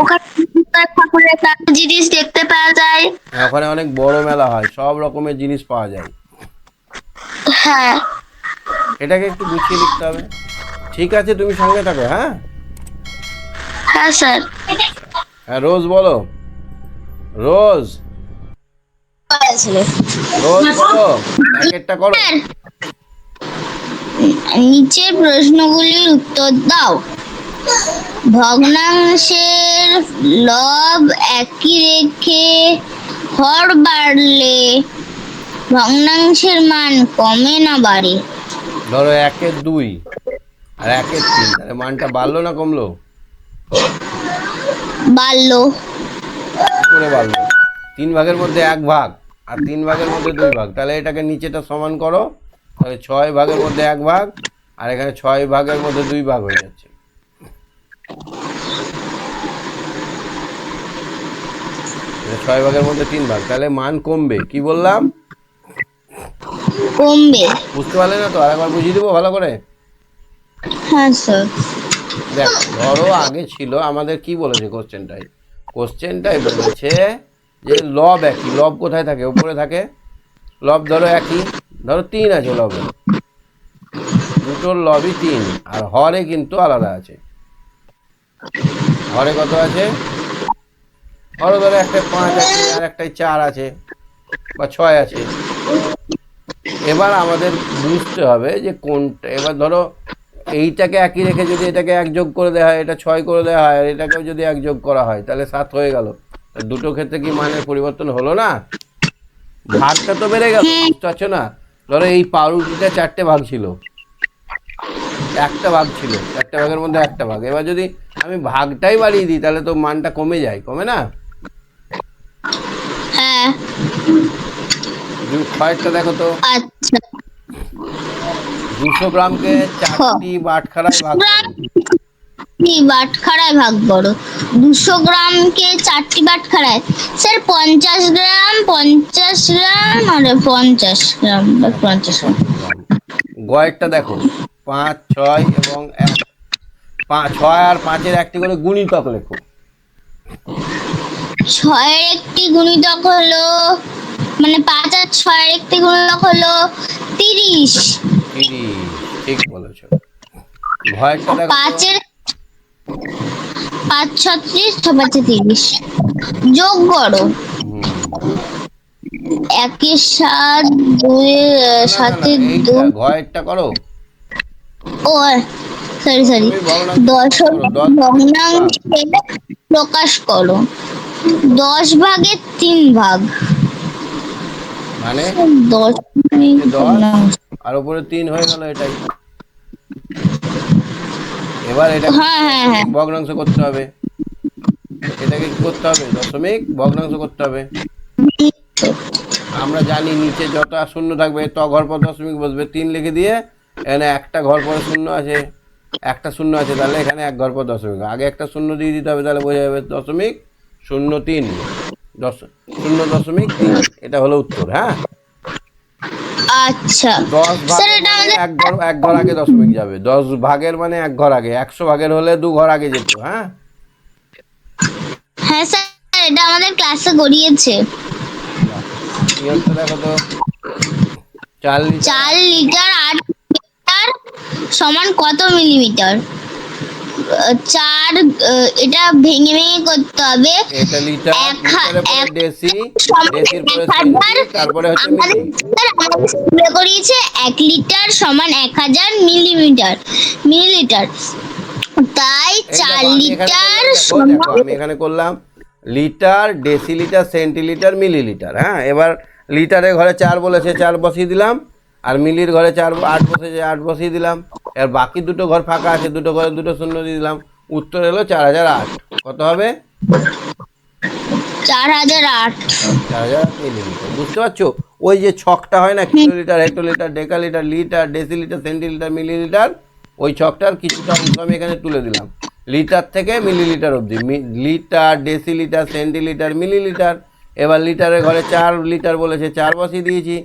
জিনিস দেখতে পাওয়া যায়।
ওখানে অনেক বড় মেলা হয়, সব রকমের জিনিস পাওয়া যায়।
হ্যাঁ,
এটাকে একটু গুছিয়ে লিখতে হবে। ঠিক আছে, তুমি সঙ্গে থাকো। হ্যাঁ
হ্যাঁ স্যার।
হ্যাঁ, রোজ বলো। রোজ বলো, একটা করো।
নিচের প্রশ্নগুলির উত্তর দাও। ভগ্নাংশের লব একই রেখে হর বাড়লে ভগ্নাংশের মান কমে না বাড়ে?
ধরো 1-এর 2 আর 1-এর 3, তাহলে মানটা বাড়লো না কমলো?
বাড়লো।
কি করে বাড়লো? 3 ভাগের মধ্যে 1 ভাগ আর 3 ভাগের মধ্যে 2 ভাগ, তাহলে এটাকে নিচেটা সমান করো, তাহলে 6 ভাগের মধ্যে 1 ভাগ আর এখানে 6 ভাগের মধ্যে 2 ভাগ হয়ে যাচ্ছে। 6 ভাগের মধ্যে 3 ভাগ, তাহলে মান কমবে। কি বললাম?
কমবে।
বুঝতে পারলে না তো? আরেকবার বুঝিয়ে দেবো ভালো করে।
হ্যাঁ স্যার।
দেখ, ধরো আগে ছিল আমাদের কি বলেছে কোশ্চেনটাই বলেছে যে লব একই। লব কোথায় থাকে? উপরে থাকে। লব ধরো একই, ধরো 3 আছে লবে, দুটোর লবই 3, আর হরে কিন্তু আলাদা আছে। হরে কত আছে? হরে ধরো একটা 5 আছে আর একটাই 4 আছে বা 6 আছে। এবার আমাদের বুঝতে হবে যে কোনটা। এবার ধরো এইটাকে একই রেখে যদি এটাকে 1 যোগ করে দেওয়া হয়, এটা 6 করে দেওয়া হয়, আর এটাকেও যদি 1 যোগ করা হয়, তাহলে 7 হয়ে গেল। দুটো ক্ষেত্রে কি মানের পরিবর্তন হলো না? ভাগটা তো বেড়ে গেল, বুঝতে পারছো না? ধরো এই পাউরুটিটা 4টে ভাগ ছিল, 1টা ভাগ ছিল, 4টে ভাগের মধ্যে 1টা ভাগ। এবার যদি আমি ভাগটাই বাড়িয়ে দিই তাহলে তো মানটা কমে যায়, কমে না?
হ্যাঁ।
কয়েকটা দেখো তো।
আচ্ছা,
200 গ্রামকে 4টি বাটখারায় ভাগ করো।
বাটখারায় ভাগ করো। 200 গ্রামকে 4টি বাটখারায়। স্যার 50 গ্রাম, 50 গ্রাম আর 50 গ্রাম, 50 গ্রাম।
গয়েরটা দেখো, 5, 6 এবং 1। 6 আর 5-এর একটি করে গুণিতক লেখো।
6-এর একটি গুণিতক হলো, মানে 5 আর 6-এর একটি গুণিতক হলো 30।
30, ঠিক বলেছো। ঘয়েরটা দেখো তো।
পাঁচের 5 36 5 30 যোগ করো।
হুম।
একের 7 দুইয়ের
না না না,
7-এর
এইটা
2
ঘয়েরটা করো।
ও সরি সরি
দশমিক ভগ্নাংশ প্রকাশ করো,
10 ভগ্নাংশে প্রকাশ করো। 10 ভাগের 3 ভাগ।
মানে
10
10 আর উপরে 3 হয়ে গেল, এটাই। এবার এটাকে
হ্যাঁ হ্যাঁ হ্যাঁ
দশমিক ভগ্নাংশ করতে হবে। এটাকে কি করতে হবে? দশমিক ভগ্নাংশ করতে হবে। আমরা জানি নিচে যত শূন্য থাকবে ত ঘর পর দশমিক বসবে। 3 লিখে দিয়ে এখানে একটা ঘর পরে শূন্য আছে, একটা শূন্য আছে, তাহলে এখানে এক ঘর পর দশমিক। আগে একটা শূন্য দিয়ে দিতে হবে, তাহলে বোঝা যাবে 0.03 0.3। এটা হলো উত্তর। হ্যাঁ,
আচ্ছা
10
স্যার
ভাগের
এটা
মানে
আমাদের
এক ঘর আগে দশমিক যাবে। 10 ভাগের মানে এক ঘর আগে। 100 ভাগের হলে 2 ঘর আগে যেত। হ্যাঁ,
হ্যাঁ স্যার এটা আমাদের ক্লাসে করিয়েছে।
বাহ। কি হচ্ছে দেখো তো, 4 লিটার
4 লিটার 8 লিটার সমান কত মিলিমিটার? 4 এটা ভেঙে ভেঙে করতে হবে।
এটা লিটার, লিটারের পরে
এক
ডেসি,
সমান
ডেসির পরে
1000।
সেন্টি, তারপরে হচ্ছে
আমাদের
মিলি।
আমাদের স্কুলে করিয়েছে 1 লিটার সমান 1000 মিলিমিটার মিলিলিটার। তাই
এই
4
দেখো আমি এখানে
লিটার
করলাম, দেখো দেখো
সমান
আমি এখানে করলাম লিটার, ডেসিলিটার, সেন্টিলিটার, মিলিলিটার। হ্যাঁ, এবার লিটারের ঘরে 4 বলেছে, 4 বসিয়ে দিলাম। আর মিলির ঘরে 8 বসেছে, 8 বসিয়ে দিলাম। এর বাকি দুটো ঘর ফাঁকা আছে, দুটো ঘরে দুটো শূন্য দিয়ে দিলাম। উত্তর এলো 4008। কত হবে?
4008।
4000 মিলিলিটার। বুঝতে পারছো? ওই যে ছকটা হয় না, kilolitre, hectolitre, decalitre, litre, decilitre, centilitre, millilitre, ওই ছকটার কিছুটা অংশ আমি এখানে তুলে দিলাম। লিটার থেকে মিলিলিটার অবধি, লিটার, ডেসিলিটার, সেন্টিলিটার, মিলিলিটার। এবার লিটারের ঘরে 4 লিটার বলেছে, 4 বসিয়ে দিয়েছি।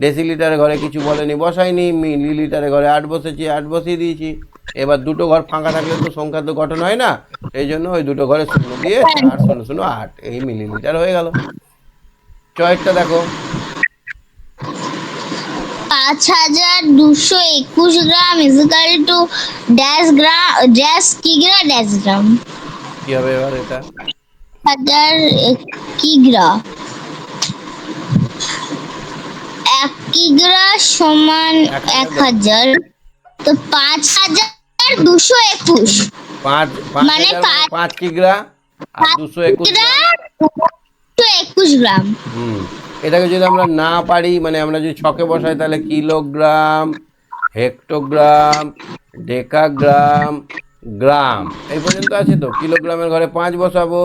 ডেসিলিটারের ঘরে কিছু বলেনি, বসাইনি। মিলিলিটারের ঘরে 8 বসেছি, 8 বসিয়ে দিয়েছি। এবার দুটো ঘর ফাঁকা থাকলে তো সংখ্যা তো গঠন হয় না, সেই জন্য ওই দুটো ঘরে শূন্য দিয়ে 4 0 0 8 এই মিলিলিটার হয়ে গেল। চয়েরটা দেখো।
5221 গ্রাম ইজিক্যাল টু ড্যাশ কিগ্রা ড্যাশ গ্রাম।
কি হবে এবার এটা?
1000 কিগ্রা। 1 কিগ্রা সমান 1000। তো 5221
পাঁচ
মানে
5 কিগ্রা আর 221 গ্রাম।
221 গ্রাম।
হুম, এটাকে যদি আমরা না পারি, মানে আমরা যদি ছকে বসাই, তাহলে কিলোগ্রাম, হেক্টোগ্রাম, ডেকাগ্রাম, গ্রাম এই পর্যন্ত আছে তো। কিলোগ্রামের ঘরে 5 বসাবো,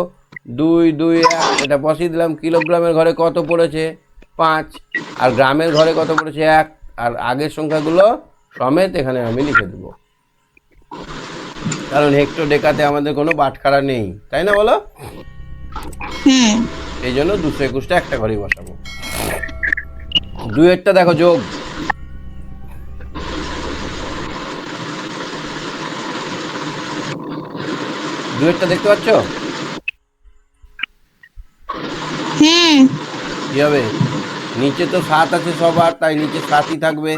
2 2 1 এটা বসিয়ে দিলাম। কিলোগ্রামের ঘরে কত পড়েছে? 5। আর গ্রামের ঘরে কত পড়েছে? 1। আর আগের সংখ্যাগুলো সমেত এখানে আমি লিখে দেবো, কারণ হেক্টো ডেকাতে আমাদের কোনো বাটখারা নেই, তাই না বলো?
হুম
এই জন্য 221টা একটা ঘরেই বসাবো। 2-এরটা দেখো, যোগ। দুয়েরটা দেখতে পাচ্ছ?
হুম
কি হবে? নিচে তো 7 আছে সবার, তাই নিচে 7ই থাকবে।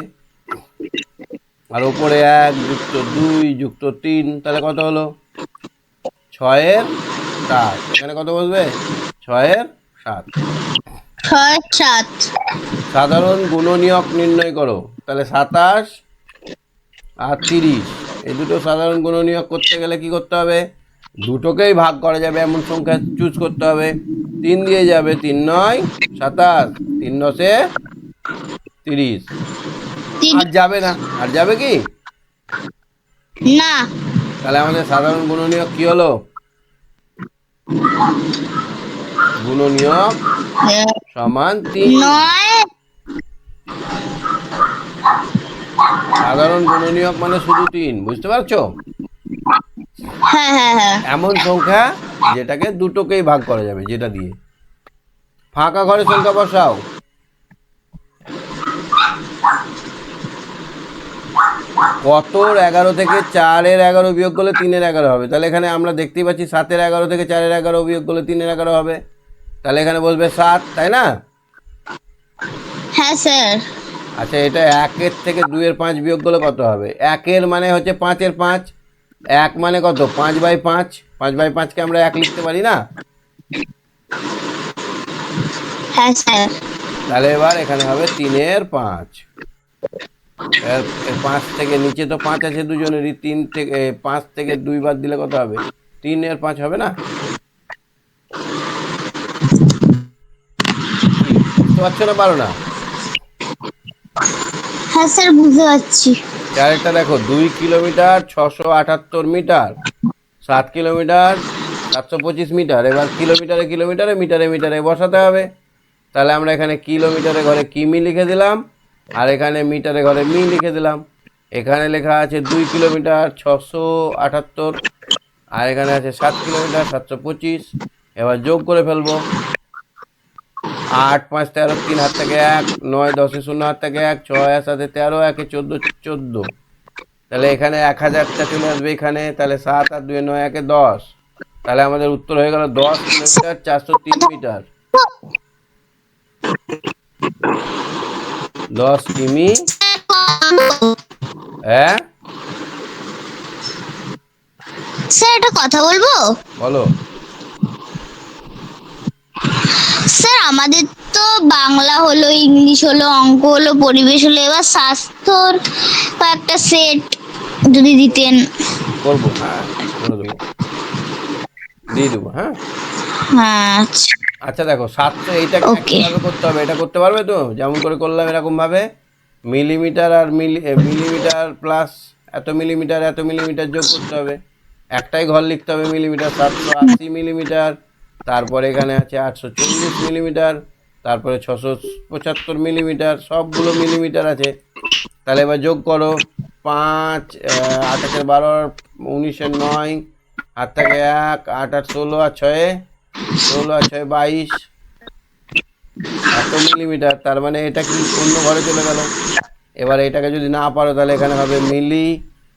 আর উপরে 1 যুক্ত 2 যুক্ত 3, তাহলে কত হলো? 6-এর 7। এখানে কত বসবে? 6-এর 7।
6 7।
সাধারণ গুণনীয়ক নির্ণয় করো। তাহলে 27 আর 30, এই দুটো সাধারণ গুণনীয়ক করতে গেলে কি করতে হবে? দুটোকেই ভাগ করা যাবে এমন সংখ্যা চুজ করতে হবে। 3 দিয়ে যাবে, 3 9 27, 3 10 30। আর যাবে না, আর যাবে কি?
না
তাহলে আমাদের সাধারণ গুণনীয়ক কি হলো? গুণনীয়ক সমান 3।
9।
সাধারণ গুণনীয়ক মানে শুধু 3, বুঝতে পারছো?
হ্যাঁ হ্যাঁ হ্যাঁ
এমন সংখ্যা যেটাকে দুটোকেই ভাগ করা যাবে, যেটা দিয়ে। ফাঁকা ঘরে সংখ্যা বসাও। কতর 11 থেকে 4-এর 11 বিয়োগ করলে 3-এর 11 হবে? তাহলে এখানে আমরা দেখতেই পাচ্ছি 7-এর 11 থেকে 4-এর 11 বিয়োগ করলে 3-এর 11 হবে। তাহলে এখানে বসবে 7, তাই না?
হ্যাঁ স্যার।
আচ্ছা, এটা 1-এর থেকে 2-এর 5 বিয়োগ করলে কত হবে? 1-এর মানে হচ্ছে 5-এর 5, 1 মানে কত? 5/5, 5/5কে আমরা 1 লিখতে পারি না?
হ্যাঁ স্যার।
তাহলে এবার এখানে হবে 3-এর 5। এর 5 থেকে নিচে তো 5 আছে দুজনেরই, 3 থেকে 5 থেকে 2 বাদ দিলে কত হবে? 3-এর 5 হবে না? কি বুঝতে পারছো না, পারো না?
হ্যাঁ স্যার, বুঝতে পারছি।
চারেরটা দেখো, 2 কিলোমিটার 678 মিটার, 7 কিলোমিটার 725 মিটার। এবার কিলোমিটারে কিলোমিটারে, মিটারে মিটারে বসাতে হবে। তাহলে আমরা এখানে কিলোমিটারে ঘরে কিমি লিখে দিলাম, আর এখানে মিটারে ঘরে মি লিখে দিলাম। এখানে লেখা আছে 2 কিলোমিটার 678, আর এখানে আছে 7 কিলোমিটার 725। এবার যোগ করে ফেলবো। 8 5 13, 3 হাত থেকে 1, 9 10 0 হাত থেকে 1, 6 আর 7 13, 1 14 14। তাহলে এখানে 1000টা চলে আসবে এখানে। তাহলে 7 আর 2 9 1 10। তাহলে আমাদের উত্তর হয়ে গেল 10 কিলোমিটার 403 মিটার। 10 কিমি। হ্যাঁ
স্যার একটা কথা বলবো?
বলো।
স্যার আমাদের তো বাংলা হলো, ইংলিশ হলো, অঙ্ক হলো, পরিবেশ হলো, এবার স্বাস্থ্যর কয়েকটা সেট যদি দিতেন।
করবো, হ্যাঁ করে দেবো, দিয়ে দেবো। হ্যাঁ
হ্যাঁ আচ্ছা।
আচ্ছা দেখো, 700 এইটাকে
Okay.
কীভাবে করতে হবে? এটা করতে পারবে তো? যেমন করে করলাম এরকমভাবে, মিলিমিটার আর মিলিমিটার প্লাস এত মিলিমিটার এত মিলিমিটার যোগ করতে হবে। একটাই ঘর লিখতে হবে মিলিমিটার, 780 মিলিমিটার। তারপরে এখানে আছে 840 মিলিমিটার, তারপরে 675 মিলিমিটার, সবগুলো মিলিমিটার আছে। তাহলে এবার যোগ করো। 5 8 8 12, 19 9, হাত থেকে 1, 8 8 16, আর 6 16 আর 6 22, এত মিলিমিটার। তার মানে এটা কি অন্য ঘরে চলে গেল। এবার এটাকে যদি না পারো তাহলে এখানে হবে মিলি,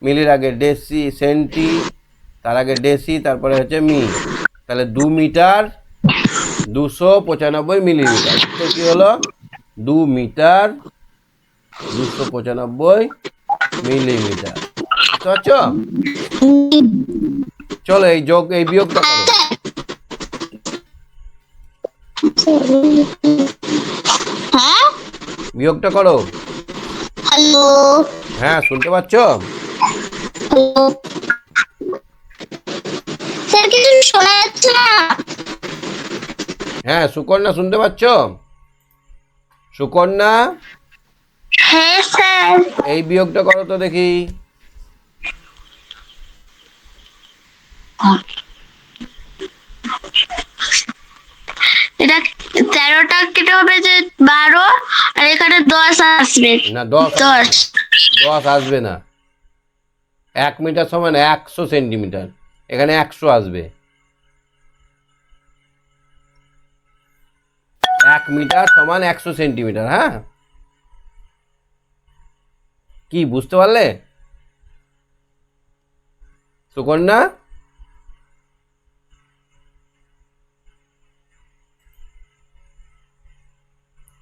মিলির আগে ডেসি, সেন্টি, তার আগে ডেসি, তারপরে হচ্ছে মি। তাহলে 2 মিটার 295 মিলিমিটার। তো কি হলো? 2 মিটার 295 মিলিমিটার। বুঝতে পারছো? চলো এই যোগ এই বিয়োগটা করো।
হ্যাঁ
বিয়োগটা করো।
হ্যালো
হ্যাঁ শুনতে পাচ্ছ?
হ্যালো স্যার, কিছু শোনা যাচ্ছে না।
হ্যাঁ সুকন্যা শুনতে পাচ্ছ? সুকন্যা,
হ্যাঁ স্যার।
এই বিয়োগটা করো তো দেখি।
এটা 13টা কেটে হবে যে 12, আর এখানে 10 আসবে।
না 10
10।
10 আসবে না। 1 মিটার সমান 100 সেন্টিমিটার, এখানে 100 আসবে। 1 মিটার সমান 100 সেন্টিমিটার। হ্যাঁ কি বুঝতে পারলে সুকন্যা?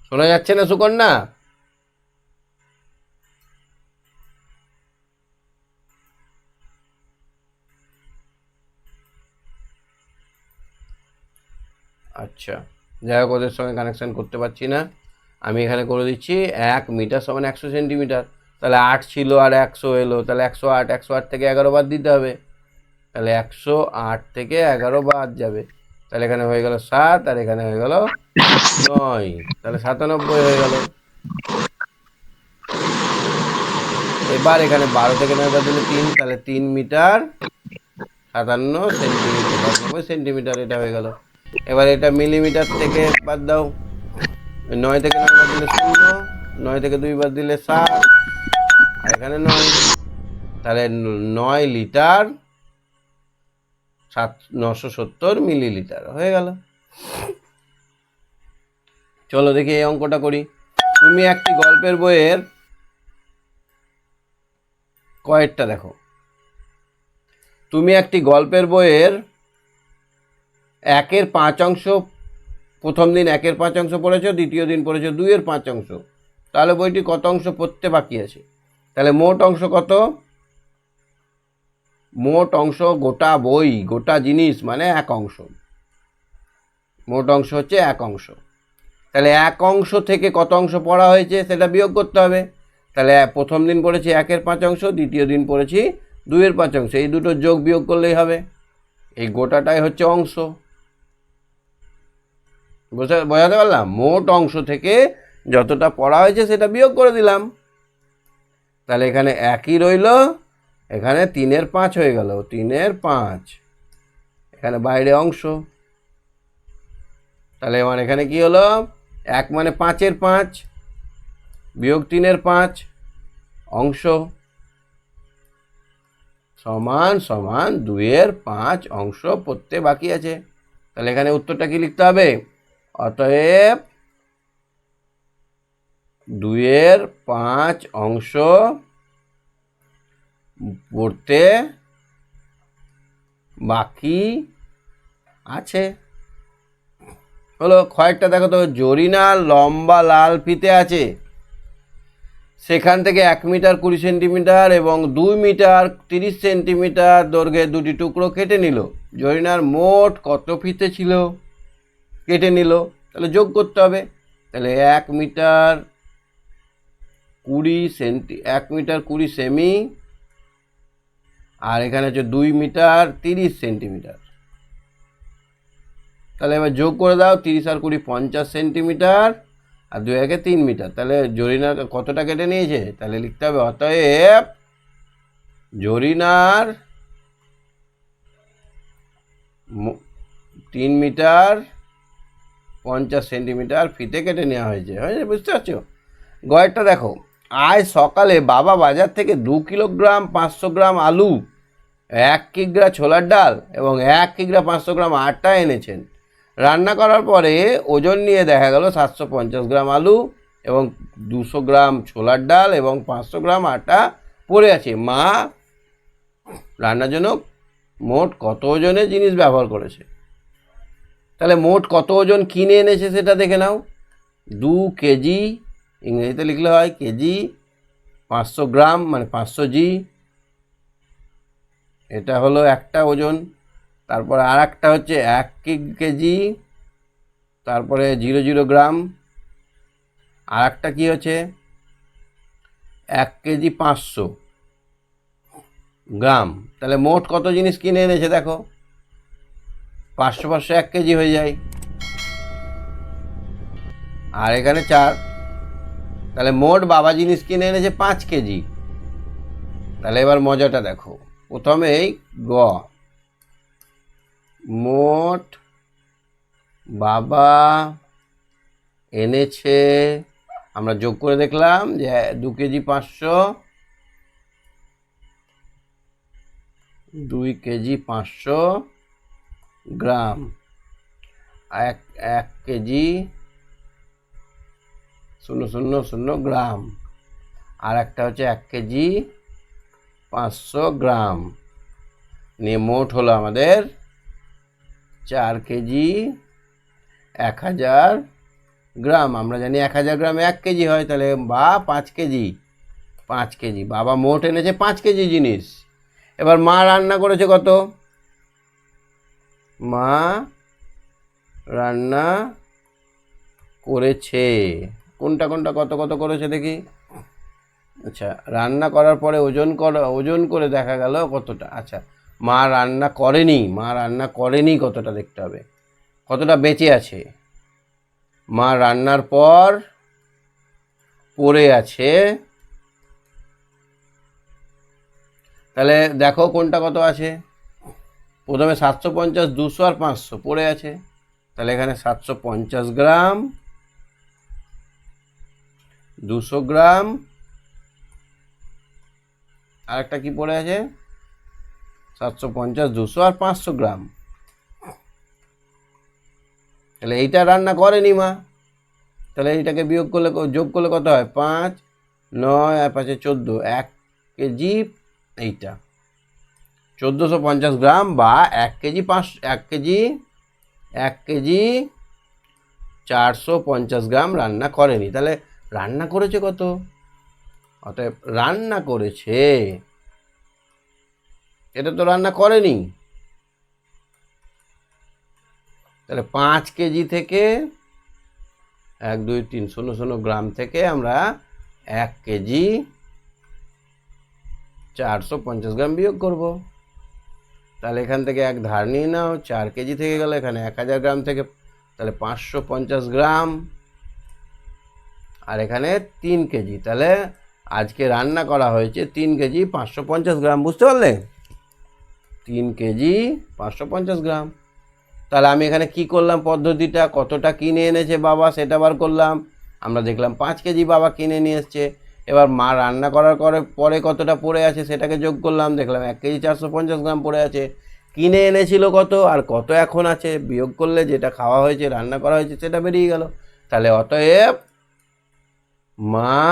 শোনা যাচ্ছে না সুকন্যা? আচ্ছা যাই হোক, ওদের সঙ্গে কানেকশান করতে পারছি না। আমি এখানে করে দিচ্ছি 1 মিটার সমান 100 সেন্টিমিটার। তাহলে 8 ছিল আর 100 এলো, তাহলে 108, 108 থেকে 11 বাদ দিতে হবে। তাহলে 108 থেকে 11 বাদ যাবে। তাহলে এখানে হয়ে গেল 7, আর এখানে হয়ে গেল 9, তাহলে 97 হয়ে গেল। এবার এখানে 12 থেকে 9 বাদ দিলে 3, তাহলে 3 মিটার 57 সেন্টিমিটার, 97 সেন্টিমিটার, এটা হয়ে গেল। এবার এটা মিলিমিটার থেকে বাদ দাও। 9 থেকে 9 বাদ দিলে 0, 9 থেকে 2 বাদ দিলে 7, আর এখানে 9, তাহলে 9 লিটার 970 মিলিলিটার হয়ে গেল। চলো দেখি এই অঙ্কটা করি। তুমি একটি গল্পের বইয়ের কয়েকটা দেখো, তুমি একটি গল্পের বইয়ের 1/5 অংশ, প্রথম দিন 1/5 অংশ পড়েছো, দ্বিতীয় দিন পড়েছো 2/5 অংশ, তাহলে বইটি কত অংশ পড়তে বাকি আছে? তাহলে মোট অংশ কত? মোট অংশ গোটা বই, গোটা জিনিস মানে 1 অংশ। মোট অংশ হচ্ছে 1 অংশ। তাহলে 1 অংশ থেকে কত অংশ পড়া হয়েছে সেটা বিয়োগ করতে হবে। তাহলে প্রথম দিন পড়েছি 1/5 অংশ, দ্বিতীয় দিন পড়েছি 2/5 অংশ। এই দুটো যোগ বিয়োগ করলেই হবে। এই গোটাটাই হচ্ছে অংশ। বোঝাতে পারলাম? মোট অংশ থেকে যতটা পড়া হয়েছে সেটা বিয়োগ করে দিলাম। তাহলে এখানে 1ই রইল, এখানে 3/5 হয়ে গেল, 3/5। এখানে বাইরে অংশ। তাহলে আমার এখানে কি হলো? 1 মানে 5/5 বিয়োগ 3/5 অংশ সমান সমান 2/5 অংশ পড়তে বাকি আছে। তাহলে এখানে উত্তরটা কি লিখতে হবে? অতএব 2/5 অংশ পড়তে বাকি আছে। হলো। কয়েকটা দেখো তো, জরিনার লম্বা লাল ফিতে আছে, সেখান থেকে 1 মিটার 20 সেন্টিমিটার এবং 2 মিটার 30 সেন্টিমিটার দৈর্ঘ্যের 2টি টুকরো কেটে নিল। জরিনার মোট কত ফিতে ছিল কেটে নিল? তাহলে যোগ করতে হবে। তাহলে 1 মিটার 20 সেমি, আর এখানে হচ্ছে 2 মিটার 30 সেন্টিমিটার। তাহলে এবার যোগ করে দাও, 30 আর 20 50 সেন্টিমিটার, আর 2 একে 3 মিটার। তাহলে জরিনার কতটা কেটে নিয়েছে? তাহলে লিখতে হবে অতএব জরিনার 3 মিটার 50 সেন্টিমিটার ফিতে কেটে নেওয়া হয়েছে। বুঝতে পারছো? গয়েরটা দেখো, আজ সকালে বাবা বাজার থেকে 2 কিলোগ্রাম 500 গ্রাম আলু, 1 কিগ্রা ছোলার ডাল এবং 1 কিগ্রা 500 গ্রাম আটা এনেছেন। রান্না করার পরে ওজন নিয়ে দেখা গেল 750 গ্রাম আলু এবং 200 গ্রাম ছোলার ডাল এবং 500 গ্রাম আটা পড়ে আছে। মা রান্নার জন্য মোট কত ওজনের জিনিস ব্যবহার করেছে? তাহলে মোট কত ওজন কিনে এনেছে সেটা দেখে নাও। 2 কেজি, ইংরেজিতে লিখলে হয় কেজি, 500 গ্রাম মানে 500 জি, এটা হলো একটা ওজন। তারপরে আর একটা হচ্ছে 1 কেজি, তারপরে 00 গ্রাম, আর একটা কী হচ্ছে 1 কেজি 500 গ্রাম। তাহলে মোট কত জিনিস কিনে এনেছে দেখো, 500 500 1 কেজি হয়ে যায়, আর এখানে 4। তাহলে মোট বাবা জিনিস কিনে এনেছে 5 কেজি। তাহলে এবার মজাটা দেখো, প্রথমেই গ, মোট বাবা এনেছে, আমরা যোগ করে দেখলাম যে 2 কেজি 500, 2 কেজি 500 গ্রাম, 1 কেজি 000 গ্রাম, আর একটা হচ্ছে 1 কেজি 500 গ্রাম, নিয়ে মোট হলো আমাদের 4 কেজি 1000 গ্রাম। আমরা জানি 1000 গ্রামে 1 কেজি হয়, তাহলে বা 5 কেজি, 5 কেজি বাবা মোট এনেছে 5 কেজি জিনিস। এবার মা রান্না করেছে কত? মা রান্না করেছে কোনটা কোনটা কত কত করেছে দেখি। আচ্ছা, রান্না করার পরে ওজন করে দেখা গেল কতটা। আচ্ছা, মা রান্না করেনি কতটা দেখতে হবে, কতটা বেঁচে আছে। মা রান্নার পর পড়ে আছে, তাহলে দেখো কোনটা কত আছে। প্রথমে 750, 200 আর 500 পড়ে আছে। তাহলে এখানে 750 গ্রাম, 200 গ্রাম, আর একটা কি পড়ে আছে 750, 200 আর 500 গ্রাম। তাহলে এইটা রান্না করেনি মা, তাহলে এইটাকে বিয়োগ করলে যোগ করলে কত হয়? 5, 9 আর 5 14, 1 কেজি, এইটা 1450 গ্রাম বা 1 কেজি 450 গ্রাম রান্না করেনি। তাহলে রান্না করেছে কত? অতএব রান্না করেছে, এটা তো রান্না করেনি। তাহলে 5 কেজি থেকে 1 2 3 0 0 গ্রাম থেকে আমরা 1 কেজি 450 গ্রাম বিয়োগ করব। তাহলে এখান থেকে 1 ধার নিয়ে নাও, 4 কেজি থেকে গেল এখানে 1000 গ্রাম থেকে, তাহলে 550 গ্রাম, আর এখানে 3 কেজি। তাহলে আজকে রান্না করা হয়েছে 3 কেজি 550 গ্রাম, বুঝতে পারলে? 3 কেজি 550 গ্রাম। তাহলে আমি এখানে কি করলাম, পদ্ধতিটা কতটা কিনে এনেছে বাবা সেটা বার করলাম। আমরা দেখলাম 5 কেজি বাবা কিনে নিয়ে এসছে। এবার মা রান্না করার পরে কতটা পড়ে আছে সেটাকে যোগ করলাম, দেখলাম 1 কেজি 450 গ্রাম পড়ে আছে। কিনে এনেছিল কত আর কত এখন আছে বিয়োগ করলে যেটা খাওয়া হয়েছে রান্না করা হয়েছে সেটা বেরিয়ে গেল। তাহলে অতএব মা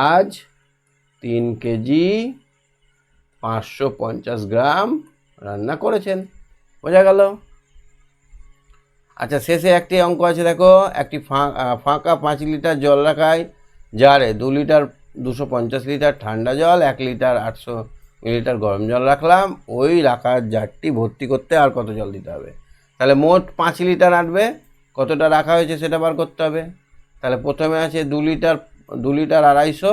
আজ 3 কেজি 550 গ্রাম রান্না করেছেন, বোঝা গেল? আচ্ছা, শেষে একটি অঙ্ক আছে দেখো, একটি ফাঁকা 5 লিটার জল রাখায় জারে 2 লিটার 250 লিটার ঠান্ডা জল, 1 লিটার 800 মিলিলিটার গরম জল রাখলাম। ওই রাখা জারটি ভর্তি করতে আর কত জল দিতে হবে? তাহলে মোট 5 লিটার আনবে, কতটা রাখা হয়েছে সেটা বার করতে হবে। তাহলে প্রথমে আছে 2 লিটার 250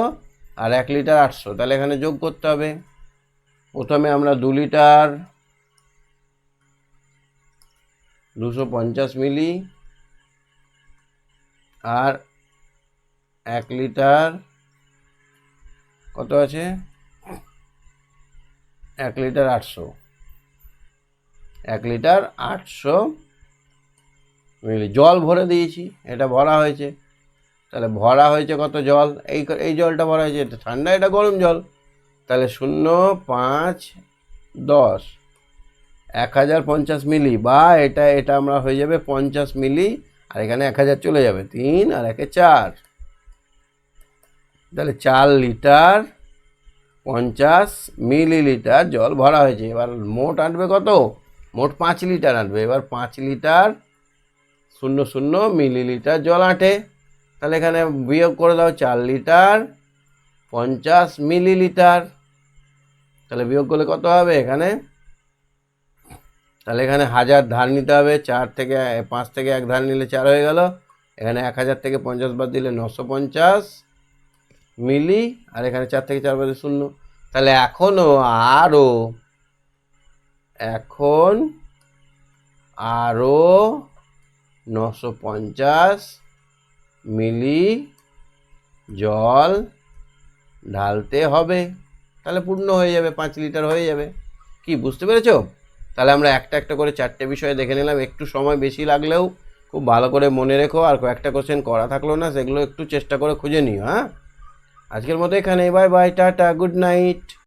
আর 1 লিটার 800, তাহলে এখানে যোগ করতে হবে। প্রথমে আমরা 2 লিটার 250 মিলি আর 1 লিটার কত আছে, 1 লিটার 800, 1 লিটার 800 মিলি জল ভরে দিয়েছি, এটা ভরা হয়েছে। তাহলে ভরা হয়েছে কত জল, এই জলটা ভরা হয়েছে, এটা ঠান্ডা এটা গরম জল। তাহলে 0 5 10 1050 মিলি, বা এটা আমরা হয়ে যাবে 50 মিলি, আর এখানে 1000 চলে যাবে, 3 আর 1 4, তাহলে 4 লিটার 50 মিলিলিটার জল ভরা হয়েছে। এবার মোট আনবে কত, মোট 5 লিটার আনবে। এবার 5 লিটার 00 মিলিলিটার জল আঁটে, তাহলে এখানে বিয়োগ করে দাও 4 লিটার 50 মিলিলিটার, তাহলে বিয়োগ করলে কত হবে এখানে, তাহলে এখানে 1000 ধার নিতে হবে, 5 থেকে 1 ধার নিলে 4 হয়ে গেল, এখানে 1000 থেকে 50 বাদ দিলে 950 মিলি, আর এখানে 4 থেকে 4 বাদে 0। তাহলে এখন আরও 950 মিলি জল ঢালতে হবে, তাহলে পূর্ণ হয়ে যাবে, 5 লিটার হয়ে যাবে। কি বুঝতে পেরেছো? তাহলে আমরা একটা একটা করে 4টে বিষয় দেখে নিলাম, একটু সময় বেশি লাগলেও খুব ভালো করে মনে রেখো, আর কয়েকটা কোশ্চেন করা থাকলো না সেগুলো একটু চেষ্টা করে খুঁজে নিও। হ্যাঁ, আজকের মতো এখানে, bye bye, tata, good night.